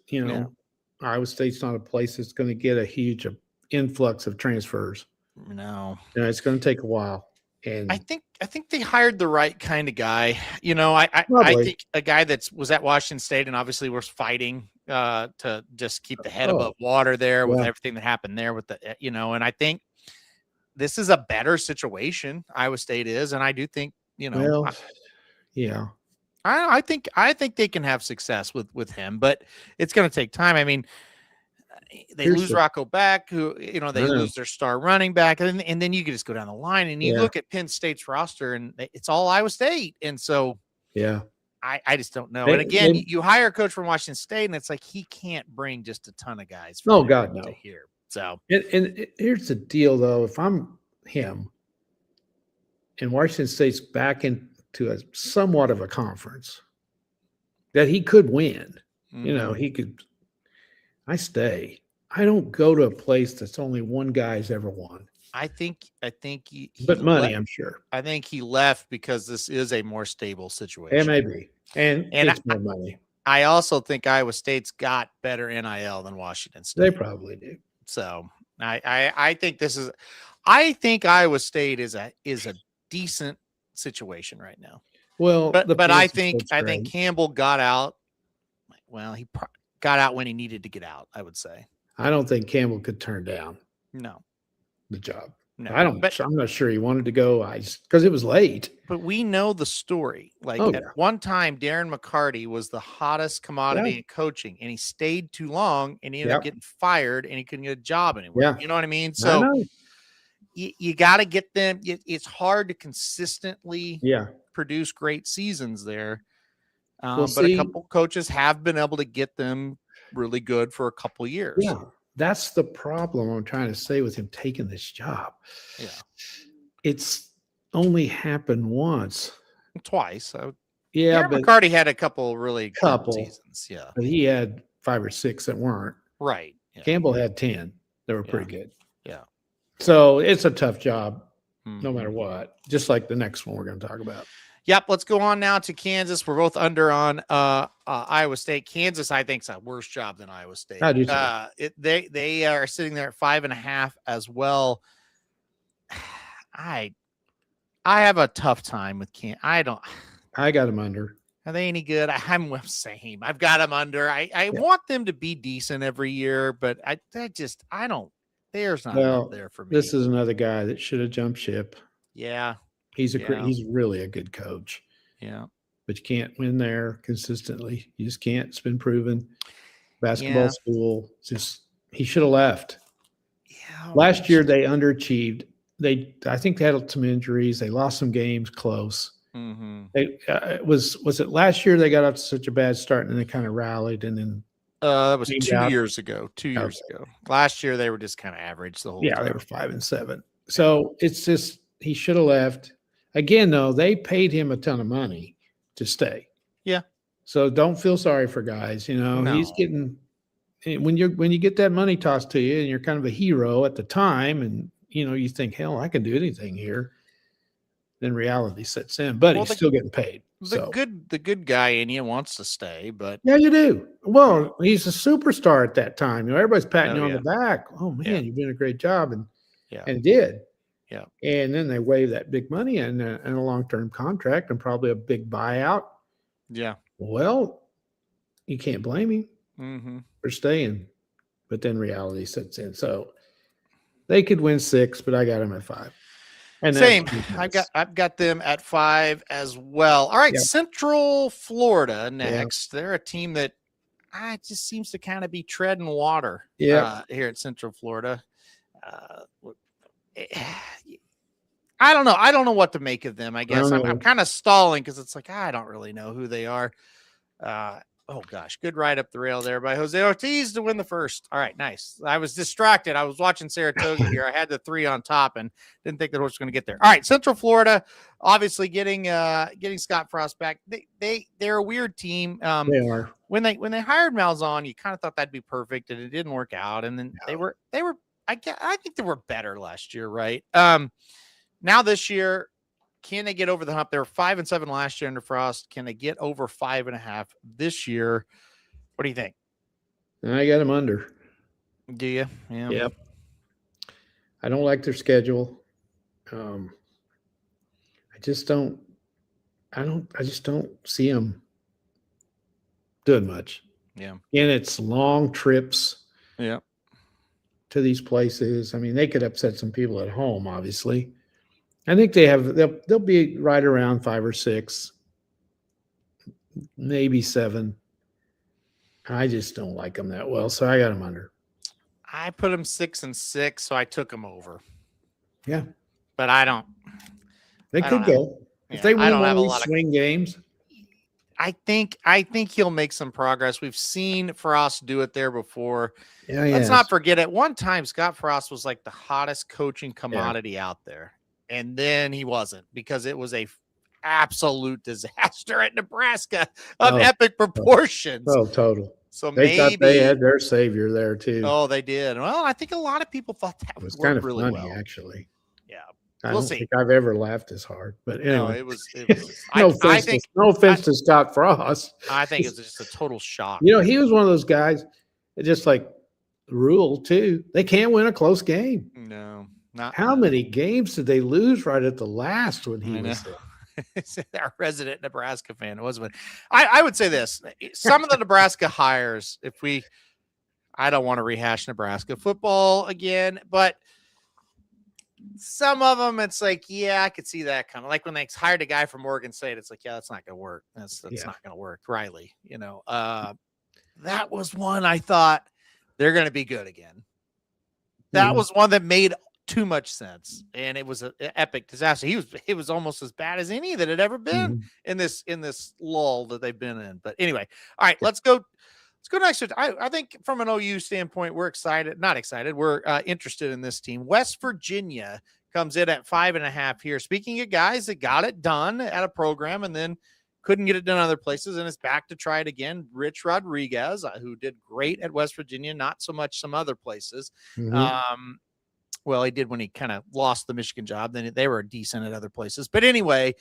Iowa State's not a place that's going to get a huge influx of transfers. No. It's going to take a while. And I think they hired the right kind of guy. I think a guy that was at Washington State and obviously was fighting to just keep the head above water there with everything that happened there with and I think this is a better situation. Iowa State is, and I do think, I think they can have success with him, but it's going to take time. I mean, they lose Rocco Beck, who, they lose their star running back, and then you can just go down the line and you look at Penn State's roster and it's all Iowa State. And so, I just don't know. And again, you hire a coach from Washington State and it's like, he can't bring just a ton of guys. To here. So, and here's the deal though. If I'm him and Washington State's back into a somewhat of a conference that he could win, he could, I stay. I don't go to a place that's only one guy's ever won. I think he but money, I'm sure. I think he left because this is a more stable situation. It may be. And it's more money. I also think Iowa State's got better NIL than Washington State. They probably do. So I think Iowa State is a decent situation right now. Well, but I think Campbell got out. Well, he got out when he needed to get out, I would say. I don't think Campbell could turn down the job. No, I'm not sure he wanted to go because it was late. But we know the story. Like at one time, Darren McCarty was the hottest commodity in coaching, and he stayed too long, and he ended up getting fired, and he couldn't get a job anywhere. Yeah. You know what I mean? So you got to get them. It's hard to consistently produce great seasons there. But a couple coaches have been able to get them really good for a couple years. Yeah. That's the problem I'm trying to say with him taking this job. Yeah. It's only happened once. Twice. Yeah. But McCarty had a couple really good seasons. Yeah. But he had 5 or 6 that weren't. Right. Yeah. Campbell had 10. They were pretty good. Yeah. So it's a tough job no matter what, just like the next one we're going to talk about. Yep. Let's go on now to Kansas. We're both under on Iowa State. Kansas, I think, is a worse job than Iowa State. I do too. They are sitting there at 5.5 as well. I have a tough time with Kansas. I got them under. Are they any good? I'm the same. I've got them under. I want them to be decent every year, but I don't. There's not enough there for me. This is another guy that should have jumped ship. Yeah. He's really a good coach. Yeah. But you can't win there consistently. You just can't. It's been proven. Basketball school, he should have left. Yeah. Last year they underachieved. I think they had some injuries. They lost some games close. Mm-hmm. Was it last year they got off to such a bad start and then they kind of rallied and then that was 2 years ago. 2 years ago. Last year they were just kind of average the whole time. Yeah, they were 5 and 7. So it's just he should have left. Again, though, they paid him a ton of money to stay. Yeah. So don't feel sorry for guys. He's getting when you get that money tossed to you and you're kind of a hero at the time, and you think, hell, I can do anything here. Then reality sets in, but he's still getting paid. The good guy in you wants to stay, but yeah, you do. Well, he's a superstar at that time. Everybody's patting you on the back. Oh man, you're doing a great job, and did. Yeah. And then they waive that big money and a long-term contract and probably a big buyout. Yeah. Well, you can't blame him for staying, but then reality sets in. So they could win 6, but I got them at 5. And same. I've got them at 5 as well. All right. Central Florida next. They're a team that just seems to kind of be treading water here at Central Florida. I don't know. I don't know what to make of them. I guess I'm kind of stalling because it's like I don't really know who they are. Oh gosh, good ride up the rail there by Jose Ortiz to win the first. All right, nice. I was distracted. I was watching Saratoga here. I had the 3 on top and didn't think the horse was going to get there. All right, Central Florida, obviously getting Scott Frost back. They're a weird team. They are. When they hired Malzahn, you kind of thought that'd be perfect, and it didn't work out. And then they were. I think they were better last year, right? Now this year, can they get over the hump? They were 5 and 7 last year under Frost. Can they get over 5.5 this year? What do you think? I got them under. Do you? Yeah. Yep. I don't like their schedule. I just don't see them doing much. Yeah. And it's long trips. Yeah. To these places. I mean, they could upset some people at home, obviously. I think they'll be right around 5 or 6, maybe 7. I just don't like them that well, so I got them under. I put them 6 and 6, so I took them over. Yeah. But I don't. They could go. If they win one of these swing games. I think he'll make some progress. We've seen Frost do it there before. Yeah, Let's not forget, at one time, Scott Frost was like the hottest coaching commodity out there. And then he wasn't, because it was a absolute disaster at Nebraska of epic proportions. Oh, total. So they thought they had their savior there too. Oh, they did. Well, I think a lot of people thought that was kind of really funny, well. Actually. Yeah. I don't think I've ever laughed as hard, but anyway. No, it was no offense to Scott Frost. I think it was just a total shock. He was one of those guys, just like Rule too. They can't win a close game. No. How many games did they lose right at the last when he was there? Our resident Nebraska fan was one. I would say this: some of the Nebraska hires, I don't want to rehash Nebraska football again, but some of them, it's like, yeah, I could see that coming. Like when they hired a guy from Oregon State, it's like, yeah, that's not going to work. That's not going to work. Riley, that was one I thought they're going to be good again. That was one that made too much sense, and it was an epic disaster. It was almost as bad as any that had ever been in this lull that they've been in. But anyway, all right, let's go next. I think from an OU standpoint, we're excited. Not excited. We're interested in this team. West Virginia comes in at 5.5 here. Speaking of guys that got it done at a program and then couldn't get it done other places, and is back to try it again. Rich Rodriguez, who did great at West Virginia, not so much some other places. Well, he did when he kind of lost the Michigan job. Then they were decent at other places. But anyway,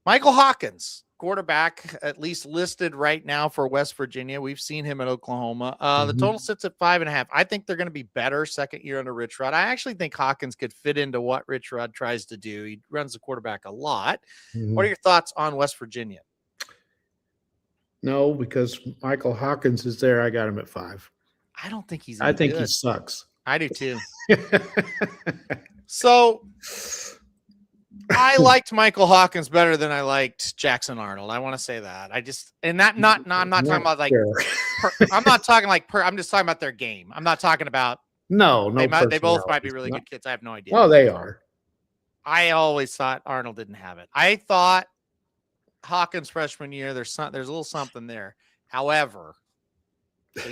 Michael Hawkins, quarterback, at least listed right now for West Virginia. We've seen him at Oklahoma. The total sits at 5.5. I think they're going to be better second year under Rich Rod. I actually think Hawkins could fit into what Rich Rod tries to do. He runs the quarterback a lot. What are your thoughts on West Virginia? No, because Michael Hawkins is there. I got him at 5. I don't think he's I think he sucks. I do too. So I liked Michael Hawkins better than I liked Jackson Arnold. I want to say that. I'm not talking about like, I'm not talking like, I'm just talking about their game. I'm not talking about, they both might be really good kids. I have no idea. Oh, they are. I always thought Arnold didn't have it. I thought Hawkins freshman year, there's a little something there. However,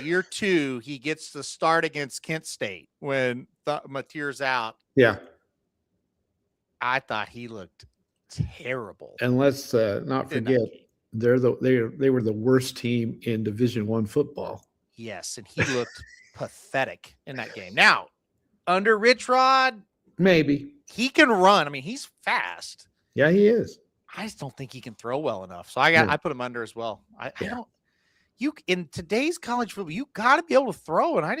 year 2, he gets to start against Kent State when Mateer's out. Yeah. I thought he looked terrible. And let's not forget, they were the worst team in Division I football. Yes, and he looked pathetic in that game. Now, under Rich Rod, maybe he can run. I mean, he's fast. Yeah, he is. I just don't think he can throw well enough. So I put him under as well. I don't. In today's college football, you got to be able to throw, and I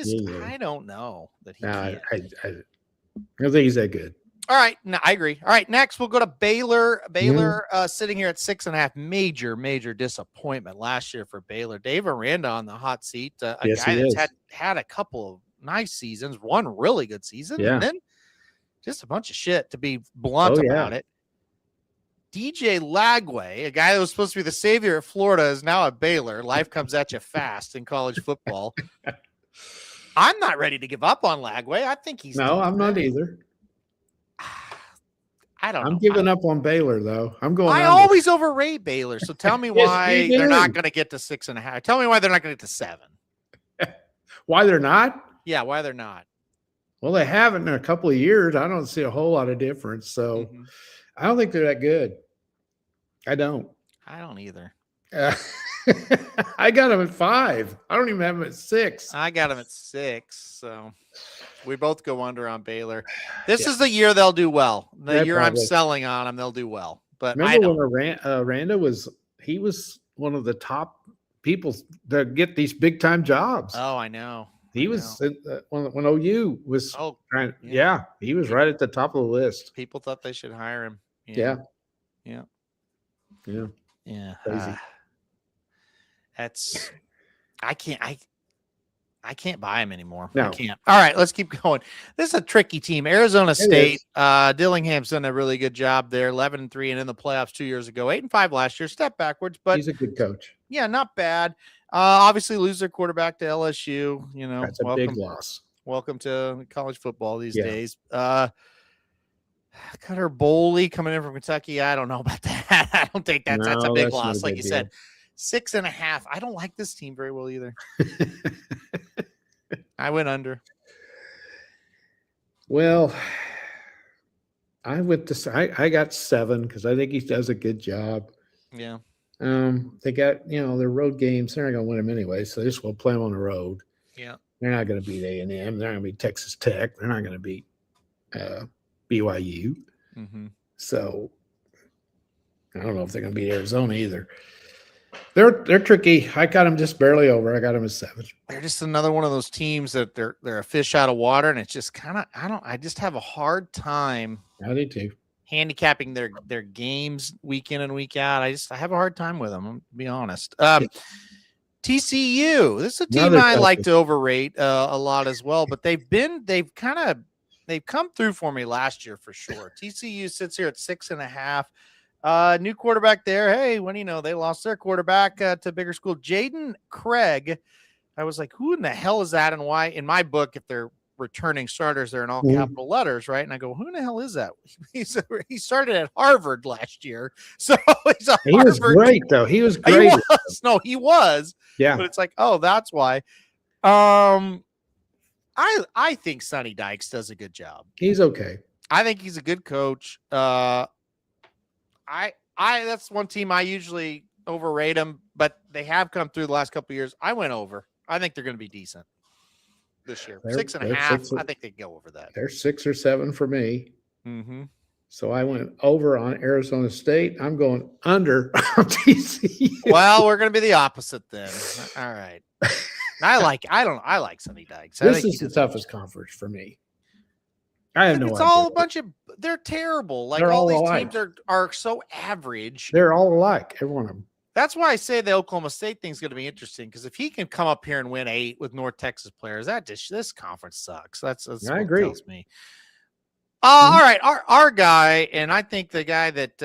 don't know that he can. I don't think he's that good. All right, no, I agree. All right, next we'll go to Baylor. Baylor sitting here at 6.5. Major disappointment last year for Baylor. Dave Aranda on the hot seat, a guy that's had a couple of nice seasons, one really good season, and then just a bunch of shit, to be blunt about it. DJ Lagway, a guy that was supposed to be the savior at Florida, is now at Baylor. Life comes at you fast in college football. I'm not ready to give up on Lagway. I think he's I'm not either. I don't know. I'm giving up on Baylor, though. I always overrate Baylor. So tell me why they're not going to get to 6.5. Tell me why they're not going to get to 7. Why they're not? Yeah, why they're not. Well, they haven't in a couple of years. I don't see a whole lot of difference. So I don't think they're that good. I don't either. I got them at 5. I don't even have them at 6. I got them at 6. So we both go under on Baylor. This is the year they'll do well. The year I'm selling on them, they'll do well. But remember when Aranda was one of the top people to get these big time jobs. Oh, I know. He was when OU was trying. Yeah, he was right at the top of the list. People thought they should hire him. Yeah. Crazy. That's I can't buy him anymore. No. I can't. All right, let's keep going. This is a tricky team. Arizona State. Dillingham's done a really good job there. 11-3 and in the playoffs 2 years ago. 8-5 last year. Step backwards, but he's a good coach. Yeah, not bad. Obviously lose their quarterback to LSU. That's a big loss. Welcome to college football these days. Cutter Boley coming in from Kentucky. I don't know about that. I don't think that's a big loss. Like you said, 6.5. I don't like this team very well either. I went under. Well, I got 7 because I think he does a good job. Yeah. They got, their road games. They're not going to win them anyway, so they just will play them on the road. Yeah. They're not going to beat A&M. They're not going to beat Texas Tech. They're not going to beat BYU. So I don't know if they're going to beat Arizona either. They're tricky. I got them just barely over. I got them at 7. They're just another one of those teams that they're a fish out of water, and it's just kind of I just have a hard time. I do too. Handicapping their games week in and week out. I have a hard time with them. To be honest. TCU. This is a team I like to overrate a lot as well, but they've kind of they've come through for me last year for sure. TCU sits here at 6.5. New quarterback there. Hey, when they lost their quarterback to bigger school, Jaden Craig. I was like, who in the hell is that, and why? In my book, if they're returning starters, they're in all capital letters, right? And I go, who in the hell is that? He started at Harvard last year, so he was great though. He was great. He was. Yeah, but it's like, oh, that's why. I think Sonny Dykes does a good job. He's okay. I think he's a good coach. That's one team I usually overrate them, but they have come through the last couple of years. I went over. I think they're going to be decent this year. 6.5. I think they go over that. They're 6 or 7 for me. Mm-hmm. So I went over on Arizona State. I'm going under on TCU. Well, we're going to be the opposite then. All right. I like Sonny Dykes. This is the toughest conference for me. I have no idea. It's all a bunch of they're terrible. Like all these teams are so average. They're all alike, every one of them. That's why I say the Oklahoma State thing's going to be interesting, because if he can come up here and win 8 with North Texas players, this conference sucks. That's what I agree. Tells me. All right, our guy, and I think the guy that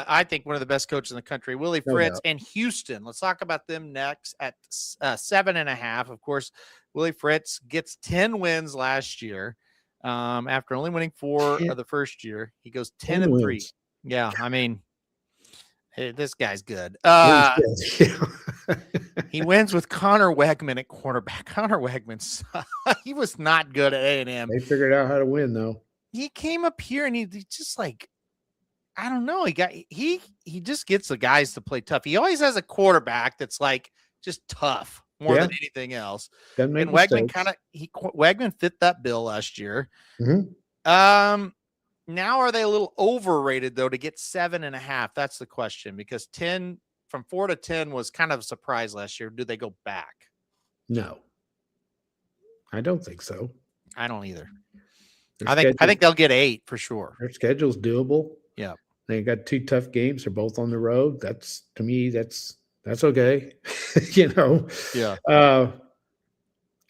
I think one of the best coaches in the country, Willie Fritz, and Houston. Let's talk about them next at 7.5. Of course, Willie Fritz gets 10 wins last year. After only winning 4 of the first year, he goes 10-3. Yeah, I mean, hey, this guy's good. He wins with Connor Wegman at quarterback. Connor Wegman, he was not good at A&M. They figured out how to win, though. He came up here and he just like, I don't know. He just gets the guys to play tough. He always has a quarterback that's like just tough more than anything else. And Wegman fit that bill last year. Mm-hmm. Now are they a little overrated though to get 7.5? That's the question, because 10 from 4 to 10 was kind of a surprise last year. Do they go back? No, I don't think so. I don't either. I think they'll get 8 for sure. Their schedule's doable. Yeah. They got 2 tough games. They're both on the road. That's, to me, that's okay. Yeah.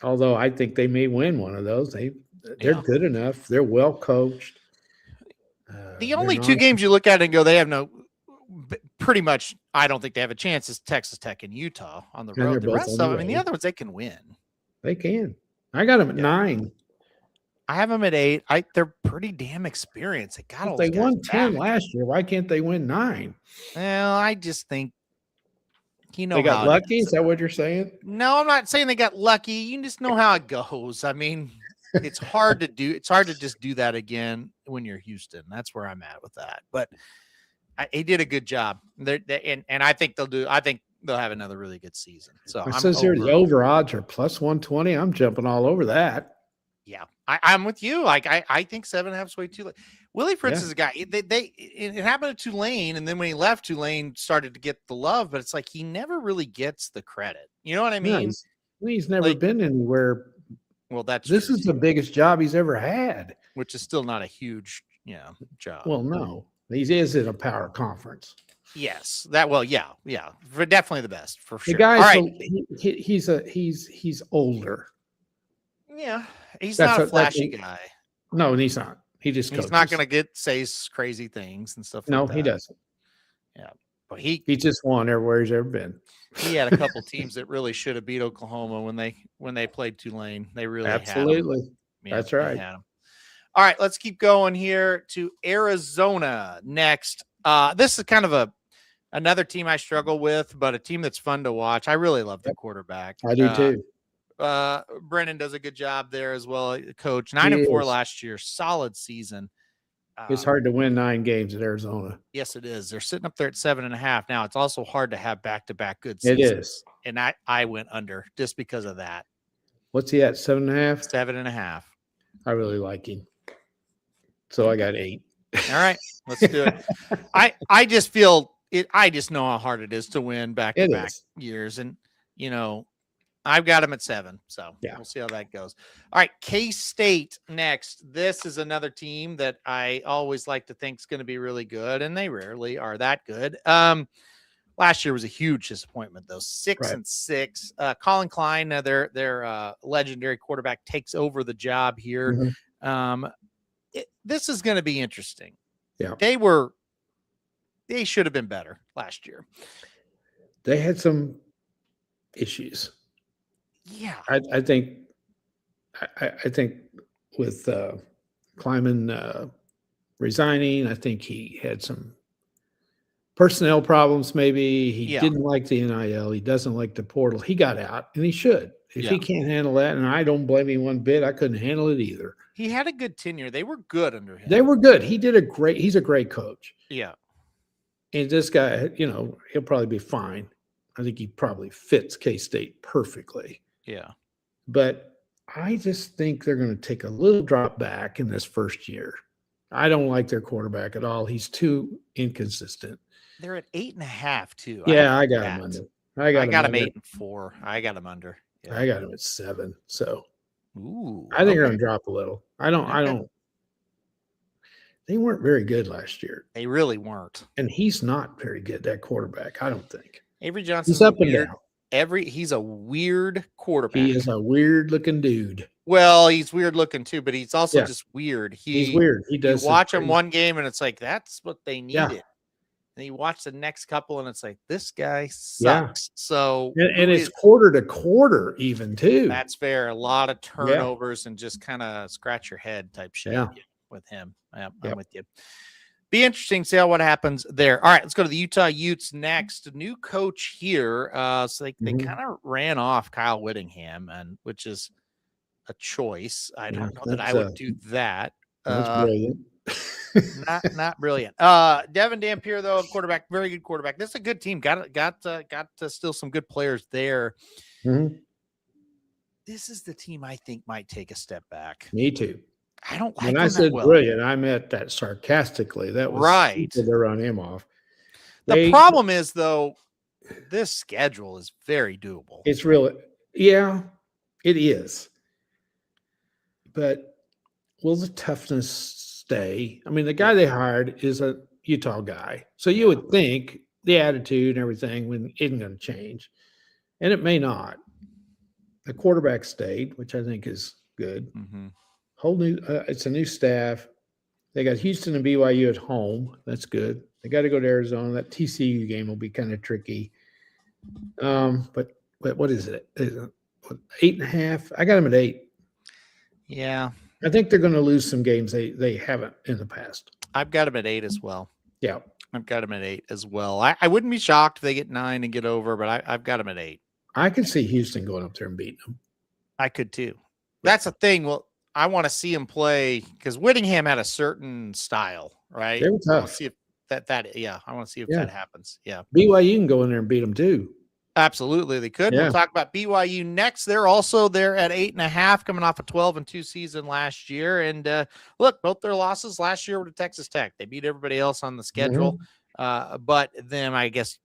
Although I think they may win one of those. They're good enough. They're well coached. The only 2 games you look at and go, they have pretty much, I don't think they have a chance, is Texas Tech and Utah on the road. The rest of them, the other ones, they can win. They can. I got them at 9. I have them at 8. They're pretty damn experienced. They won 10 last year. Why can't they win 9? Well, I just think, they got lucky. Is that what you're saying? No, I'm not saying they got lucky. You just know how it goes. I mean, it's hard to do. It's hard to just do that again when you're Houston. That's where I'm at with that. But he did a good job. And I think they'll do. I think they'll have another really good season. So it says here the over odds are plus 120. I'm jumping all over that. Yeah, I'm with you. Like I think 7.5 is way too late. Willie Fritz is a guy. It happened at Tulane, and then when he left, Tulane started to get the love, but it's like he never really gets the credit. You know what I mean? No, he's never been anywhere. Well, this is the biggest job he's ever had, which is still not a huge job. Well, no, he is in a power conference. Yes, yeah, for definitely the best for sure. The guy, he's older. Yeah, he's not a flashy guy. No, he's not. He's not going to say crazy things and stuff. No, like that. He doesn't. Yeah, but he just won everywhere he's ever been. He had a couple teams that really should have beat Oklahoma when they played Tulane. They really absolutely. Had them. Yeah, that's right. All right, let's keep going here to Arizona next. This is kind of another team I struggle with, but a team that's fun to watch. I really love the quarterback. I do too. Brennan does a good job there as well. Coach 9-4 last year, solid season. It's hard to win 9 games at Arizona. Yes, it is. They're sitting up there at 7.5. Now it's also hard to have back-to-back good seasons. It is. And I went under just because of that. What's he at? 7.5? 7.5. I really like him. So I got 8. All right, let's do it. I just feel it. I just know how hard it is to win back-to-back years. And, I've got them at 7, so we'll see how that goes. All right, K-State next. This is another team that I always like to think is going to be really good, and they rarely are that good. Last year was a huge disappointment, though. 6-6. Colin Klein, their legendary quarterback, takes over the job here. Mm-hmm. this is going to be interesting. Yeah. They should have been better last year. They had some issues. Yeah. I think with Kleiman resigning, I think he had some personnel problems. Maybe he didn't like the NIL. He doesn't like the portal. He got out, and he should. If he can't handle that, and I don't blame him one bit, I couldn't handle it either. He had a good tenure. They were good under him. They were good. He's a great coach. Yeah. And this guy, he'll probably be fine. I think he probably fits K-State perfectly. Yeah. But I just think they're going to take a little drop back in this first year. I don't like their quarterback at all. He's too inconsistent. They're at 8.5 too. Yeah, I got him under. I got him 8 and 4. I got him under. Yeah. I got him at 7. So ooh, I think they're going to drop a little. I don't. They weren't very good last year. They really weren't. And he's not very good, that quarterback, I don't think. Avery Johnson's he's up and down. He's a weird quarterback. He is a weird looking dude. Well, he's weird looking too, but he's also just weird. He's weird. He does. You watch him one game and it's like, that's what they needed. Yeah. And you watch the next couple and it's like, this guy sucks. Yeah. So and it's quarter to quarter even too. That's fair. A lot of turnovers and just kind of scratch your head type shit with him. I'm with you. Be interesting to see what happens there. All right, let's go to the Utah Utes next. A new coach here. So they kind of ran off Kyle Whittingham, and which is a choice. I don't know that I would do that. That's brilliant. not brilliant. Devin Dampier, though, quarterback, very good quarterback. This is a good team. Got still some good players there. Mm-hmm. This is the team I think might take a step back. Me too. I don't like. When I said brilliant, I meant that sarcastically. That was right. To run him off. The problem is, though, this schedule is very doable. It's really, it is. But will the toughness stay? I mean, the guy they hired is a Utah guy, so you would think the attitude and everything isn't going to change, and it may not. The quarterback stayed, which I think is good. Mm-hmm. Whole new, it's a new staff. They got Houston and BYU at home. That's good. They got to go to Arizona. That TCU game will be kind of tricky. But what is it? 8.5? I got them at 8. Yeah. I think they're going to lose some games they haven't in the past. I've got them at 8 as well. Yeah. I've got them at 8 as well. I wouldn't be shocked if they get 9 and get over, but I've got them at 8. I could see Houston going up there and beating them. I could too. That's the thing. Well, I want to see him play because Whittingham had a certain style, right? They were tough. I want to see if I want to see if that happens. Yeah. BYU can go in there and beat them too. Absolutely. They could. We'll talk about BYU next. They're also there at 8.5, coming off a 12-2 season last year. And look, both their losses last year were to Texas Tech. They beat everybody else on the schedule. Mm-hmm. But then I guess,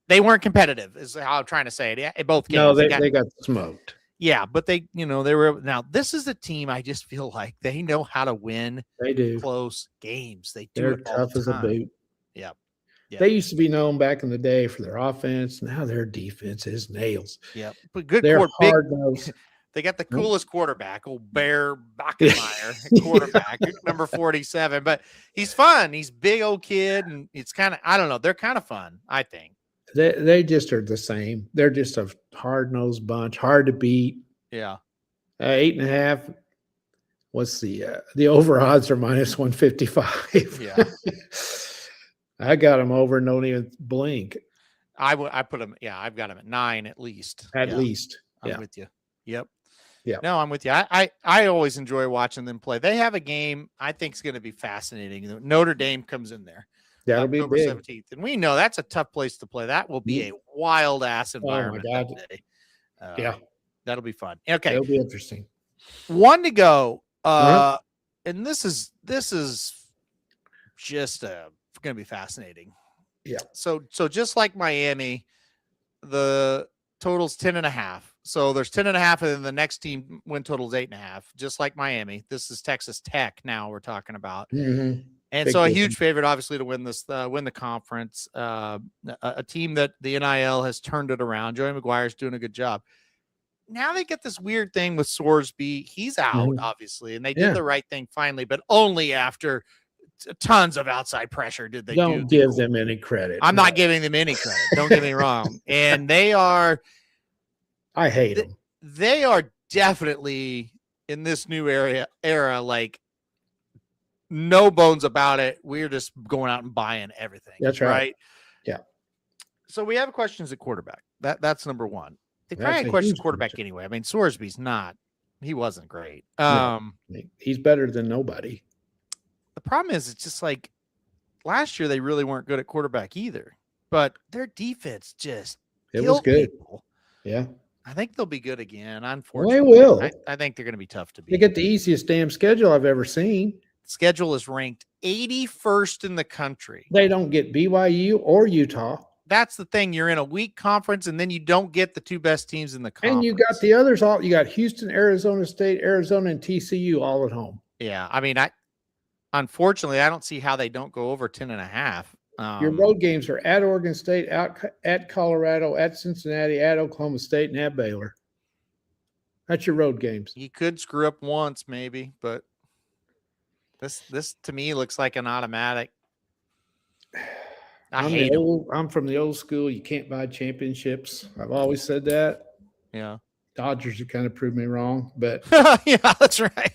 they weren't competitive is how I'm trying to say it. Yeah, both games. No, they got smoked. Yeah, but they were. Now this is a team I just feel like they know how to win. They do close games. They're tough as a boot. Yeah. They used to be known back in the day for their offense. Now their defense is nails. Yeah, but good. They're hard nosed. They got the coolest quarterback, old Bear Bachmeyer, quarterback, number 47. But he's fun. He's big old kid, and it's kind of, I don't know. They're kind of fun, I think. They just are the same. They're just a hard-nosed bunch, hard to beat. Yeah. 8.5. What's the over odds are minus 155. Yeah. I got them over and don't even blink. I put them. Yeah, I've got them at 9 at least. At least. I'm with you. Yep. Yeah. No, I'm with you. I always enjoy watching them play. They have a game I think is going to be fascinating. Notre Dame comes in there. That'll be big. 17th. And we know that's a tough place to play. That will be a wild ass environment that day. That'll be fun. Okay. It'll be interesting. 1 to go. And this is just going to be fascinating. Yeah. So just like Miami, the total's 10.5. So there's 10.5, and then the next team win total is 8.5. Just like Miami. This is Texas Tech. Now we're talking about. Mm-hmm. And so a huge favorite, obviously, to win this, win the conference. A team that the NIL has turned it around. Joey McGuire's doing a good job. now they get this weird thing with Sorsby. He's out, obviously, and they did the right thing finally, but only after tons of outside pressure did they Don't give them any credit. I'm not giving them any credit. Don't get me wrong. And they are. I hate them. They are definitely in this new era, like no bones about it. We're just going out and buying everything. That's right. Yeah. So we have questions at quarterback. That's number one. They probably had questions quarterback anyway. I mean, Sorsby's not. He wasn't great. He's better than nobody. The problem is, it's just like last year they really weren't good at quarterback either. But their defense just was good. People. Yeah. I think they'll be good again. Unfortunately, they will. I think they're going to be tough to beat. They get the easiest damn schedule I've ever seen. Schedule is ranked 81st in the country. They don't get BYU or Utah. That's the thing. You're in a weak conference, and then you don't get the two best teams in the conference. And you got the others all. You got Houston, Arizona State, Arizona, and TCU all at home. Yeah, I mean, unfortunately, I don't see how they don't go over 10.5. Your road games are at Oregon State, at Colorado, at Cincinnati, at Oklahoma State, and at Baylor. That's your road games. You could screw up once, maybe, but this to me looks like an automatic. I'm from the old school. You can't buy championships. I've always said that. Yeah. Dodgers have kind of proved me wrong, but yeah, that's right.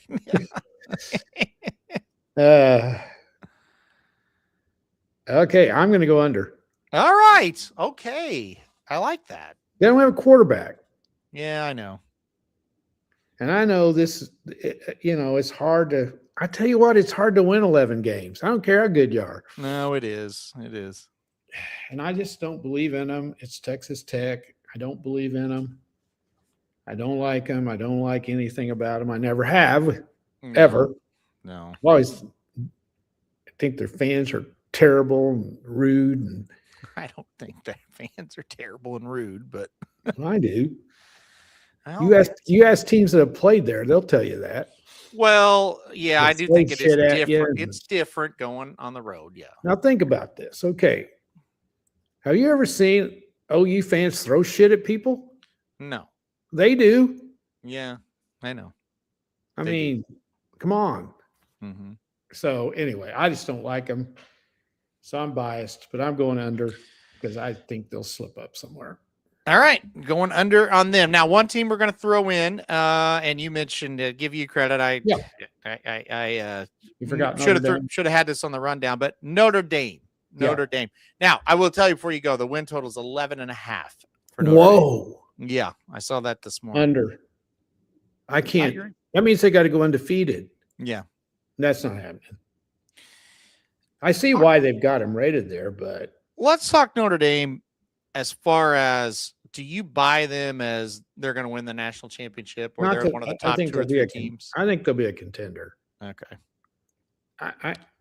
Okay, I'm going to go under. All right. Okay. I like that. They don't have a quarterback. Yeah, I know. And I know this, it's hard to, I tell you what, it's hard to win 11 games. I don't care how good you are. No, it is. It is. And I just don't believe in them. It's Texas Tech. I don't believe in them. I don't like them. I don't like anything about them. I never have, ever. No. I've always think their fans are terrible and rude. And I don't think that fans are terrible and rude, but I do. You ask teams that have played there, they'll tell you that. Well, yeah, I do think it is different. It's different going on the road. Yeah. Now think about this. Okay. Have you ever seen OU fans throw shit at people? No. They do. Yeah, I know. I mean, come on. Mm-hmm. So anyway, I just don't like them. So I'm biased, but I'm going under because I think they'll slip up somewhere. All right, going under on them. Now, one team we're going to throw in, and you mentioned, give you credit. I you forgot should have had this on the rundown, but Notre Dame. Notre Dame. Now, I will tell you before you go, the win total is 11.5 for Notre Dame. Yeah, I saw that this morning. Under. I can't. That means they got to go undefeated. Yeah. That's not happening. I see why they've got them rated there, but let's talk Notre Dame as far as, do you buy them as they're going to win the national championship, or they're one of the top 2 or 3 teams? I think they'll be a contender. Okay.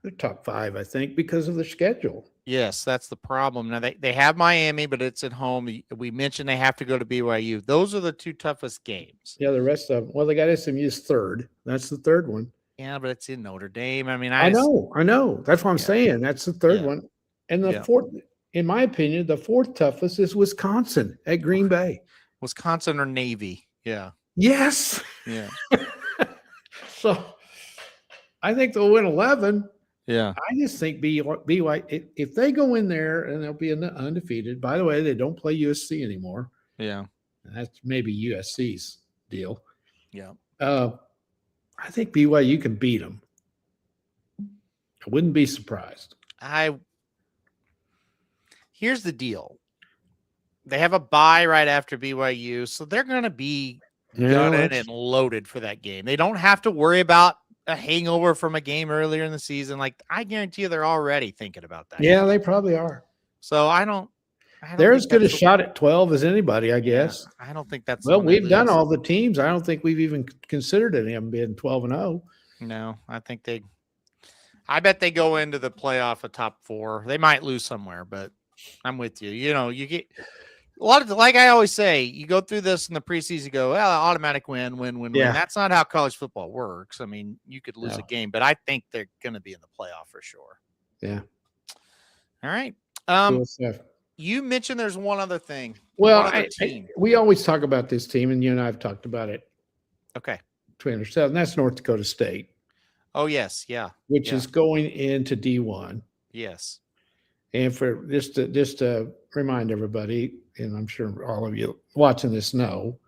They're top 5, I think, because of their schedule. Yes, that's the problem. Now they have Miami, but it's at home. We mentioned they have to go to BYU. Those are the 2 toughest games. Yeah, the rest of them. Well, they got SMU's 3rd. That's the 3rd one. Yeah, but it's in Notre Dame. I mean, I know. That's what I'm saying. That's the 3rd one. And the 4th, in my opinion, the 4th toughest is Wisconsin at Green Bay. Wisconsin or Navy. Yeah. Yes. Yeah. So I think they'll win 11. Yeah. I just think BYU, if they go in there and they'll be undefeated. By the way, they don't play USC anymore. Yeah. That's maybe USC's deal. Yeah. I think BYU can beat them. I wouldn't be surprised. Here's the deal. They have a bye right after BYU, so they're going to be gunning and loaded for that game. They don't have to worry about a hangover from a game earlier in the season. Like, I guarantee you they're already thinking about that. Yeah, they probably are. So I don't they're as good a shot at 12 as anybody, I guess. Yeah, I don't think that's well. We've done all the teams. I don't think we've even considered any of them being 12-0. No, I bet they go into the playoff a top 4. They might lose somewhere, but I'm with you. You get a lot of, like I always say, you go through this in the preseason, you go, well, automatic win. That's not how college football works. I mean, you could lose a game, but I think they're going to be in the playoff for sure. Yeah. All right. Cool stuff. You mentioned there's one other thing. Well, one other team. We always talk about this team, and you and I have talked about it. Okay. Between ourselves, and that's North Dakota State. Oh, yes. Yeah. Which is going into D1. Yes. And for just to remind everybody, and I'm sure all of you watching this know,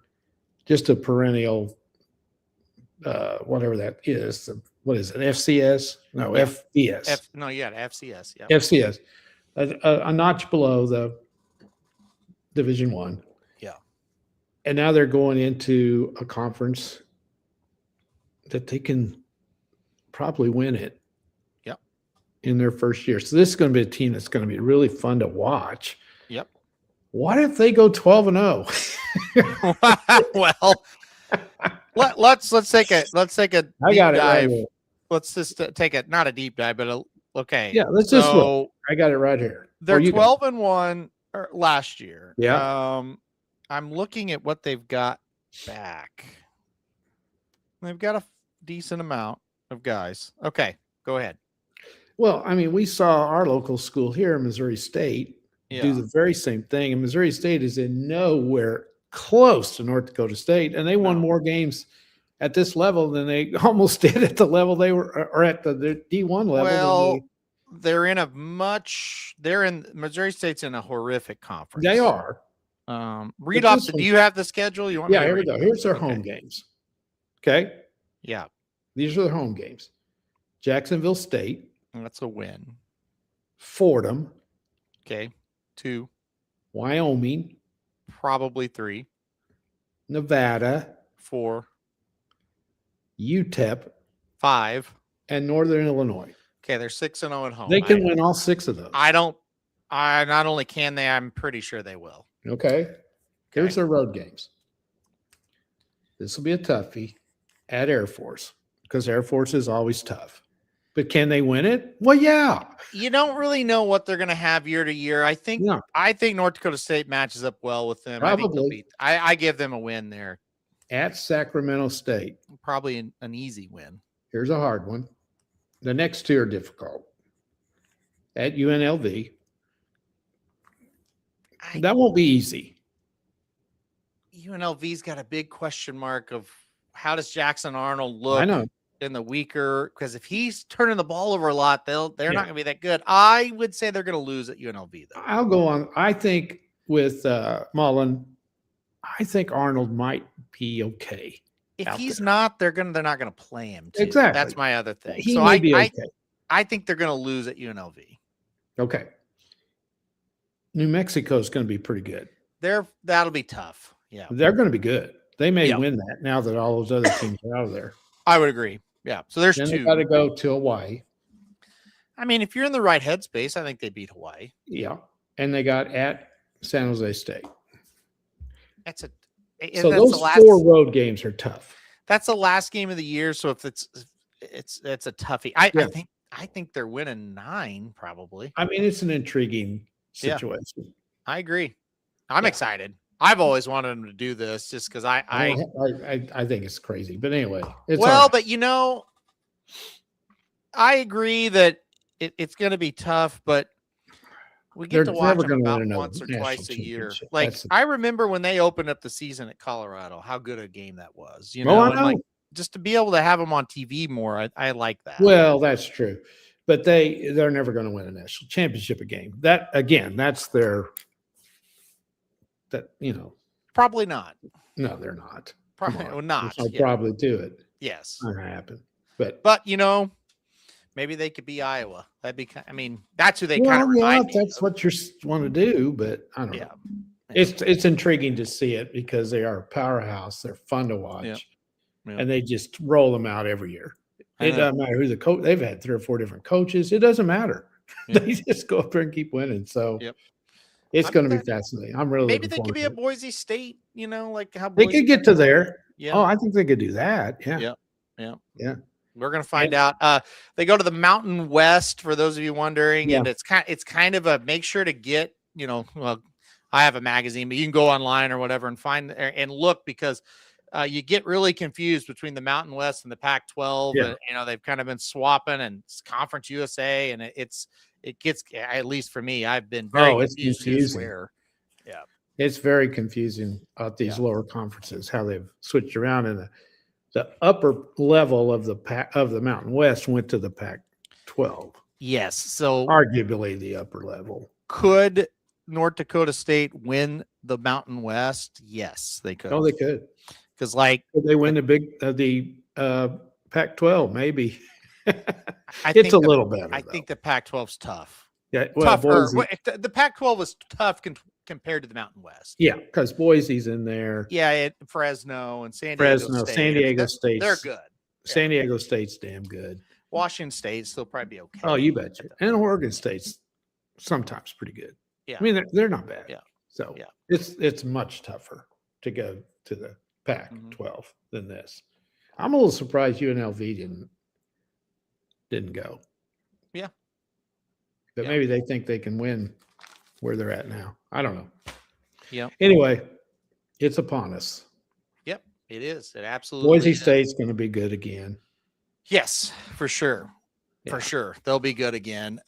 just a perennial, whatever that is. What is it? FCS? No, FBS. FCS. Yeah. FCS. A notch below the Division One. Yeah. And now they're going into a conference that they can probably win it. Yep. In their first year. So this is going to be a team that's going to be really fun to watch. Yep. What if they go 12-0? Well, let's take a I got it dive. right here. Let's just take it, not a deep dive, but okay. Yeah, let's just look. I got it right here. They're 12-1 last year. Yeah. I'm looking at what they've got back. They've got a decent amount of guys. Okay, go ahead. Well, I mean, we saw our local school here, Missouri State, do the very same thing. And Missouri State is in nowhere close to North Dakota State, and they won more games at this level than they almost did at the level they were, or at the D1 level. Well, Missouri State's in a horrific conference. They are. Read off. Do you have the schedule? You want? Yeah, here we go. Here's their home games. Okay. Yeah. These are their home games. Jacksonville State. That's a win. Fordham. Okay. 2. Wyoming. Probably 3. Nevada. 4. UTEP. 5. And Northern Illinois. Okay, they're 6-0 at home. They can win all 6 of those. Not only can they, I'm pretty sure they will. Okay. Here's their road games. This will be a toughie at Air Force, because Air Force is always tough. But can they win it? Well, yeah. You don't really know what they're going to have year to year. I think North Dakota State matches up well with them. Probably. I give them a win there. At Sacramento State. Probably an easy win. Here's a hard one. The next 2 are difficult. At UNLV. That won't be easy. UNLV's got a big question mark of how does Jackson Arnold look? I know. In the weaker, because if he's turning the ball over a lot, they're not going to be that good. I would say they're going to lose at UNLV, though. I'll go on. I think with Mullen, I think Arnold might be okay. If he's not, they're not going to play him. Too. Exactly. That's my other thing. He may be okay. I think they're going to lose at UNLV. Okay. New Mexico is going to be pretty good. That'll be tough. Yeah, they're going to be good. They may win that now that all those other teams are out of there. I would agree. Yeah. So there's 2. They got to go to Hawaii. I mean, if you're in the right headspace, I think they beat Hawaii. Yeah. And they got at San Jose State. So those 4 road games are tough. That's the last game of the year. So if it's a toughie. I think they're winning 9 probably. I mean, it's an intriguing situation. Yeah. I agree. I'm excited. I've always wanted them to do this just because I think it's crazy. But anyway. But I agree that it's going to be tough, but we get to watch them about once or twice a year. Like, I remember when they opened up the season at Colorado, how good a game that was. You know, and just to be able to have them on TV more, I like that. Well, that's true. But they're never going to win a national championship game. That, again, that's their – probably not. No, they're not. Probably not. I'll probably do it. Yes. Not gonna happen. But maybe they could be Iowa. That'd be. I mean, that's who they kind of remind me. That's what you want to do. But I don't know. It's intriguing to see it because they are a powerhouse. They're fun to watch, and they just roll them out every year. It doesn't matter who the coach. They've had 3 or 4 different coaches. It doesn't matter. They just go up there and keep winning. So. It's going to be fascinating. I'm really maybe they could be a Boise State, like how they could get to there. Yeah. Oh, I think they could do that. Yeah. Yeah. We're going to find out. They go to the Mountain West for those of you wondering, and it's kind of a make sure to get, well, I have a magazine, but you can go online or whatever and find and look because you get really confused between the Mountain West and the Pac-12. Yeah. And, they've kind of been swapping and it's Conference USA, and it gets, at least for me, I've been very confused. Yeah. It's very confusing at these lower conferences, how they've switched around, and the upper level of the Mountain West went to the Pac-12. Yes. So arguably the upper level. Could North Dakota State win the Mountain West? Yes, they could. Oh, they could. Because could they win the Pac-12, maybe. It's a little better. I think the Pac-12's tough. Yeah, well, the Pac-12 was tough compared to the Mountain West. Yeah, because Boise's in there. Yeah, Fresno and San Diego State. They're good. San Diego State's damn good. Washington State still probably be okay. Oh, you betcha. And Oregon State's sometimes pretty good. Yeah, I mean they're not bad. Yeah. So it's much tougher to go to the Pac-12 than this. I'm a little surprised UNLV didn't go. Yeah. But maybe they think they can win where they're at now. I don't know. Yeah. Anyway, it's upon us. Yep, it is. It absolutely Boise State's going to be good again. Yes, for sure. Yeah. For sure. They'll be good again.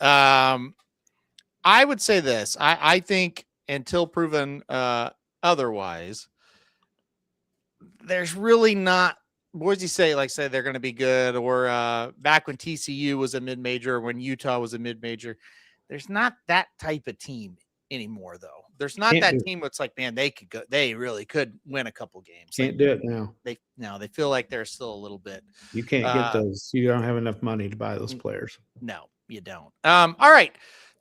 I would say this. I think until proven otherwise, there's really not Boise State, like I said, they're going to be good. Or back when TCU was a mid-major, when Utah was a mid-major, there's not that type of team anymore, though. There's not that team that's like, man, they could go. They really could win a couple games. Can't do it now. They feel like they're still a little bit. You can't get those. You don't have enough money to buy those players. No, you don't. All right.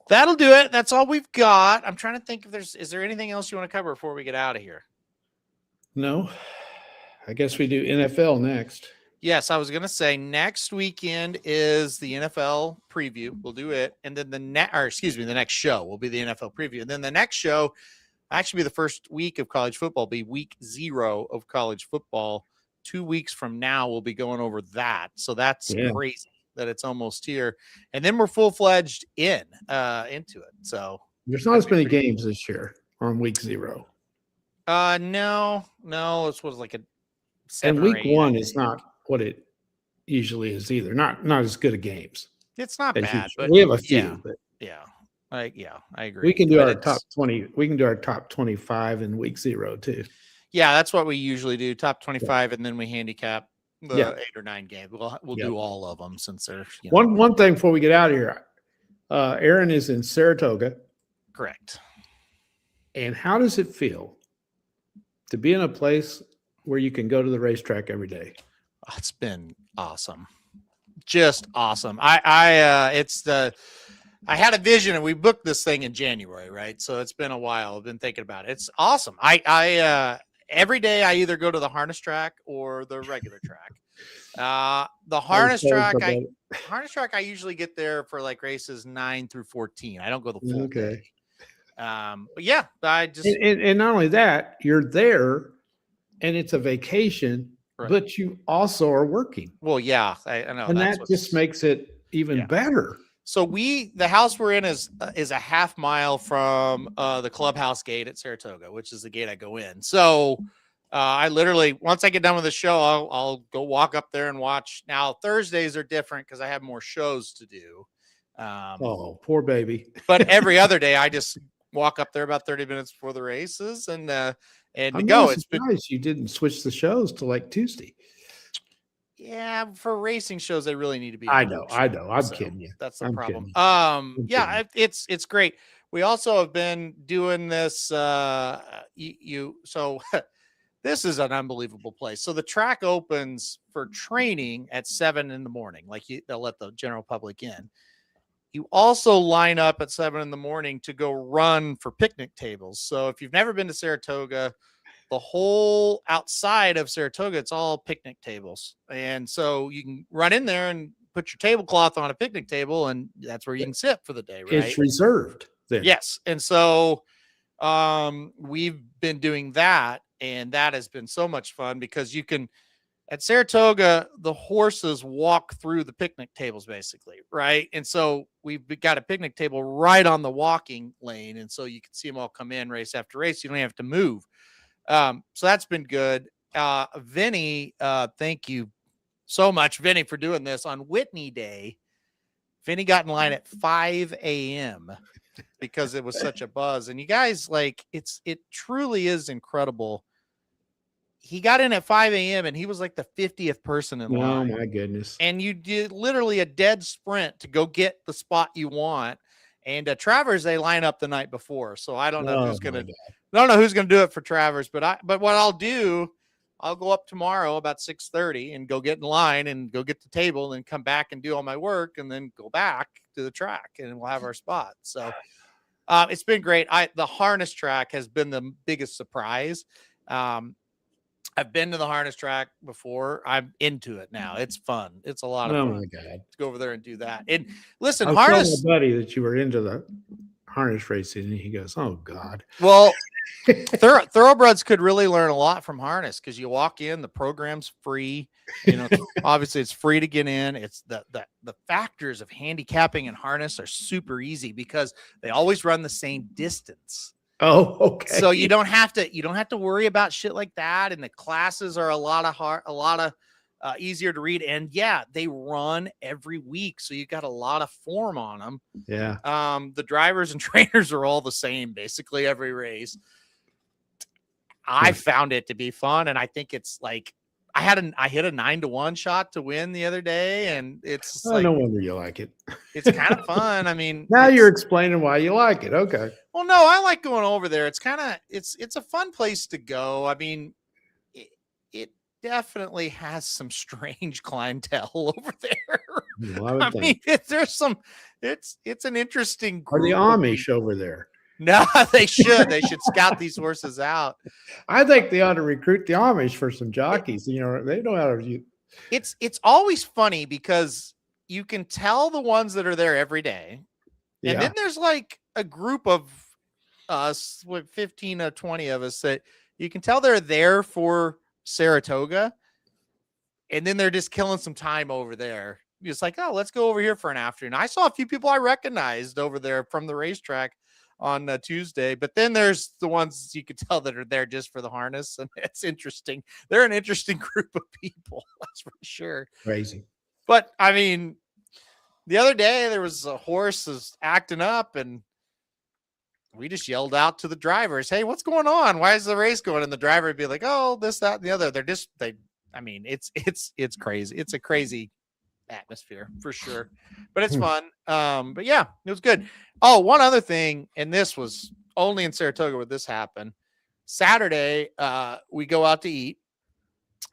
That'll do it. That's all we've got. I'm trying to think if is there anything else you want to cover before we get out of here? No. I guess we do NFL next. Yes, I was going to say next weekend is the NFL preview. We'll do it. And then the next show will be the NFL preview. And then the next show actually be the first week of college football, be week 0 of college football. 2 weeks from now, we'll be going over that. So that's crazy that it's almost here. And then we're full-fledged into it. So there's not as many games this year on week 0. No, it was like a 7 and week 1 is not what it usually is either. Not as good of games. It's not bad, but we have a few. I agree. We can do our top 20. We can do our top 25 in week 0 too. Yeah, that's what we usually do. Top 25, and then we handicap the 8 or 9 games. We'll do all of them since they're one thing before we get out of here. Aaron is in Saratoga. Correct. And how does it feel to be in a place where you can go to the racetrack every day? It's been awesome. Just awesome. I had a vision, and we booked this thing in January, right? So it's been a while. I've been thinking about it. It's awesome. I every day I either go to the harness track or the regular track. The harness track, I usually get there for like races 9 through 14. I don't go the full day. But yeah, I just and not only that, you're there, and it's a vacation, but you also are working. Well, yeah, I know, and that just makes it even better. So the house we're in is a half mile from the clubhouse gate at Saratoga, which is the gate I go in. So I literally, once I get done with the show, I'll go walk up there and watch. Now Thursdays are different because I have more shows to do. Oh, poor baby. But every other day, I just walk up there about 30 minutes before the races and go. It's surprised you didn't switch the shows to like Tuesday. Yeah, for racing shows, they really need to be. I know. I'm kidding you. That's the problem. It's great. We also have been doing this. So this is an unbelievable place. So the track opens for training at 7 a.m. Like they'll let the general public in. You also line up at 7 a.m. to go run for picnic tables. So if you've never been to Saratoga, the whole outside of Saratoga, it's all picnic tables. And so you can run in there and put your tablecloth on a picnic table, and that's where you can sit for the day, right? It's reserved then. Yes. And so we've been doing that, and that has been so much fun because you can, at Saratoga, the horses walk through the picnic tables basically, right? And so we've got a picnic table right on the walking lane, and so you can see them all come in race after race. You don't have to move. So that's been good. Vinny, thank you so much, Vinny, for doing this on Whitney Day. Vinny got in line at 5 a.m. because it was such a buzz. And you guys, like, it truly is incredible. He got in at 5 a.m. and he was like the 50th person in line. Oh my goodness. And you did literally a dead sprint to go get the spot you want. And Travers, they line up the night before. So I don't know who's going to, I don't know who's going to do it for Travers, but what I'll do, I'll go up tomorrow about 6:30 and go get in line and go get the table and come back and do all my work and then go back to the track and we'll have our spot. So it's been great. The harness track has been the biggest surprise. I've been to the harness track before. I'm into it now. It's fun. It's a lot of fun. Oh my God. To go over there and do that. And listen, I was harness. telling my buddy that you were into the harness racing, and he goes, "Oh God." Well, thoroughbreds could really learn a lot from harness because you walk in, the program's free. You know, obviously it's free to get in. It's the factors of handicapping and harness are super easy because they always run the same distance. Oh, okay. So you don't have to worry about shit like that. And the classes are a lot easier to read. And yeah, they run every week. So you got a lot of form on them. Yeah. The drivers and trainers are all the same, basically every race. I found it to be fun. And I think it's like, I hit a 9-1 shot to win the other day. And it's no wonder you like it. It's kind of fun. I mean, now you're explaining why you like it. Okay. Well, no, I like going over there. It's kind of, it's a fun place to go. I mean, it definitely has some strange clientele over there. Well, I mean, there's some, it's an interesting group. Are the Amish over there? No, they should scout these horses out. I think they ought to recruit the Amish for some jockeys. You know, they know how to. It's always funny because you can tell the ones that are there every day. And then there's like a group of us, with 15 or 20 of us, that you can tell they're there for Saratoga. And then they're just killing some time over there. It's like, oh, let's go over here for an afternoon. I saw a few people I recognized over there from the racetrack on Tuesday, but then there's the ones you could tell that are there just for the harness. And it's interesting. They're an interesting group of people. That's for sure. Crazy. But I mean, the other day there was a horse is acting up and we just yelled out to the drivers, "Hey, what's going on? Why is the race going?" And the driver would be like, "Oh, this, that, and the other." I mean, it's crazy. It's a crazy atmosphere for sure, but it's fun. But yeah, it was good. Oh, one other thing, and this was only in Saratoga where this happened. Saturday, we go out to eat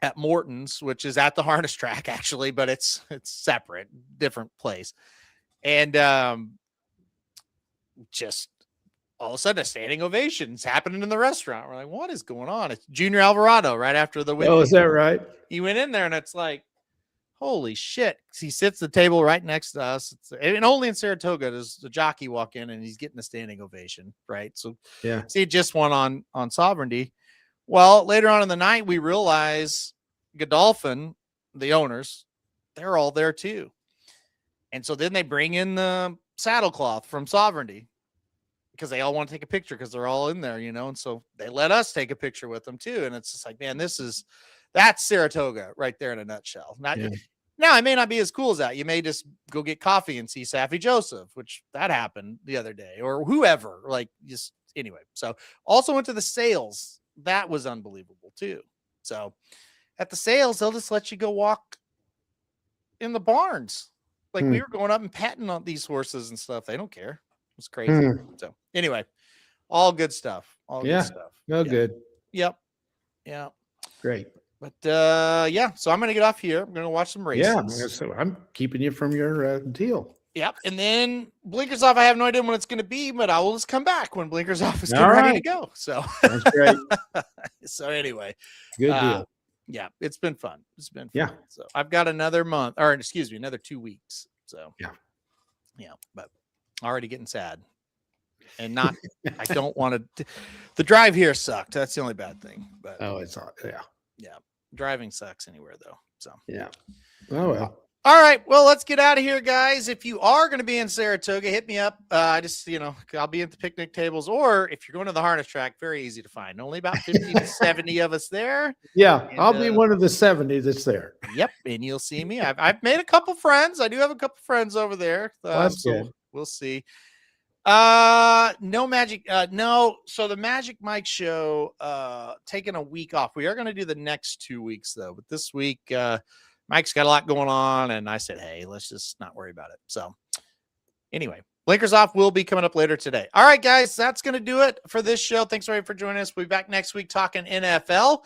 at Morton's, which is at the harness track actually, but it's separate, different place. And just all of a sudden a standing ovation's happening in the restaurant. We're like, what is going on? It's Junior Alvarado right after the win. Oh, is that right? He went in there and it's like, holy shit. He sits at the table right next to us. And only in Saratoga does the jockey walk in and he's getting a standing ovation. Right. So yeah, he just won on Sovereignty. Well, later on in the night, we realize Godolphin, the owners, they're all there too. And so then they bring in the saddlecloth from Sovereignty because they all want to take a picture because they're all in there, you know? And so they let us take a picture with them too. And it's just like, man, that's Saratoga right there in a nutshell. Now, it may not be as cool as that. You may just go get coffee and see Saffy Joseph, which that happened the other day, or whoever, like, just anyway. So also went to the sales. That was unbelievable too. So at the sales, they'll just let you go walk in the barns. Like we were going up and petting on these horses and stuff. They don't care. It was crazy. So anyway, all good stuff. All good stuff. Good. Yep. Yeah. Great. But yeah, so I'm gonna get off here. I'm gonna watch some races. Yeah, so I'm keeping you from your deal. Yep, and then blinkers off. I have no idea when it's gonna be, but I will just come back when blinkers off is ready to go. So that's great. So anyway, good deal. Yeah, it's been fun. It's been fun. Yeah. So I've got another month, or excuse me, another 2 weeks. So yeah, but already getting sad, and not. I don't want to. The drive here sucked. That's the only bad thing. But it's yeah. Driving sucks anywhere though. So yeah. Oh well. All right, well, let's get out of here, guys. If you are going to be in Saratoga, hit me up. I'll be at the picnic tables, or if you're going to the harness track, very easy to find. Only about 50 to 70 of us there. Yeah, and I'll be one of the 70 that's there. Yep, and you'll see me. I've made a couple friends. I do have a couple friends over there. That's good. We'll see. No magic. No. So the Magic Mike show, taking a week off. We are going to do the next 2 weeks though, but this week, Mike's got a lot going on, and I said, hey, let's just not worry about it. So anyway, Blinkers Off will be coming up later today. All right, guys, that's going to do it for this show. Thanks everybody for joining us. We'll be back next week talking NFL.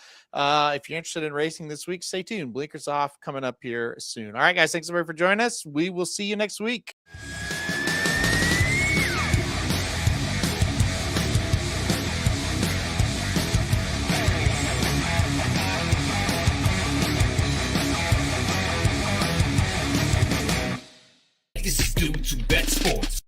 If you're interested in racing this week, stay tuned. Blinkers Off coming up here soon. All right, guys, thanks everybody for joining us. We will see you next week. This is Dudes Who Bet Sports.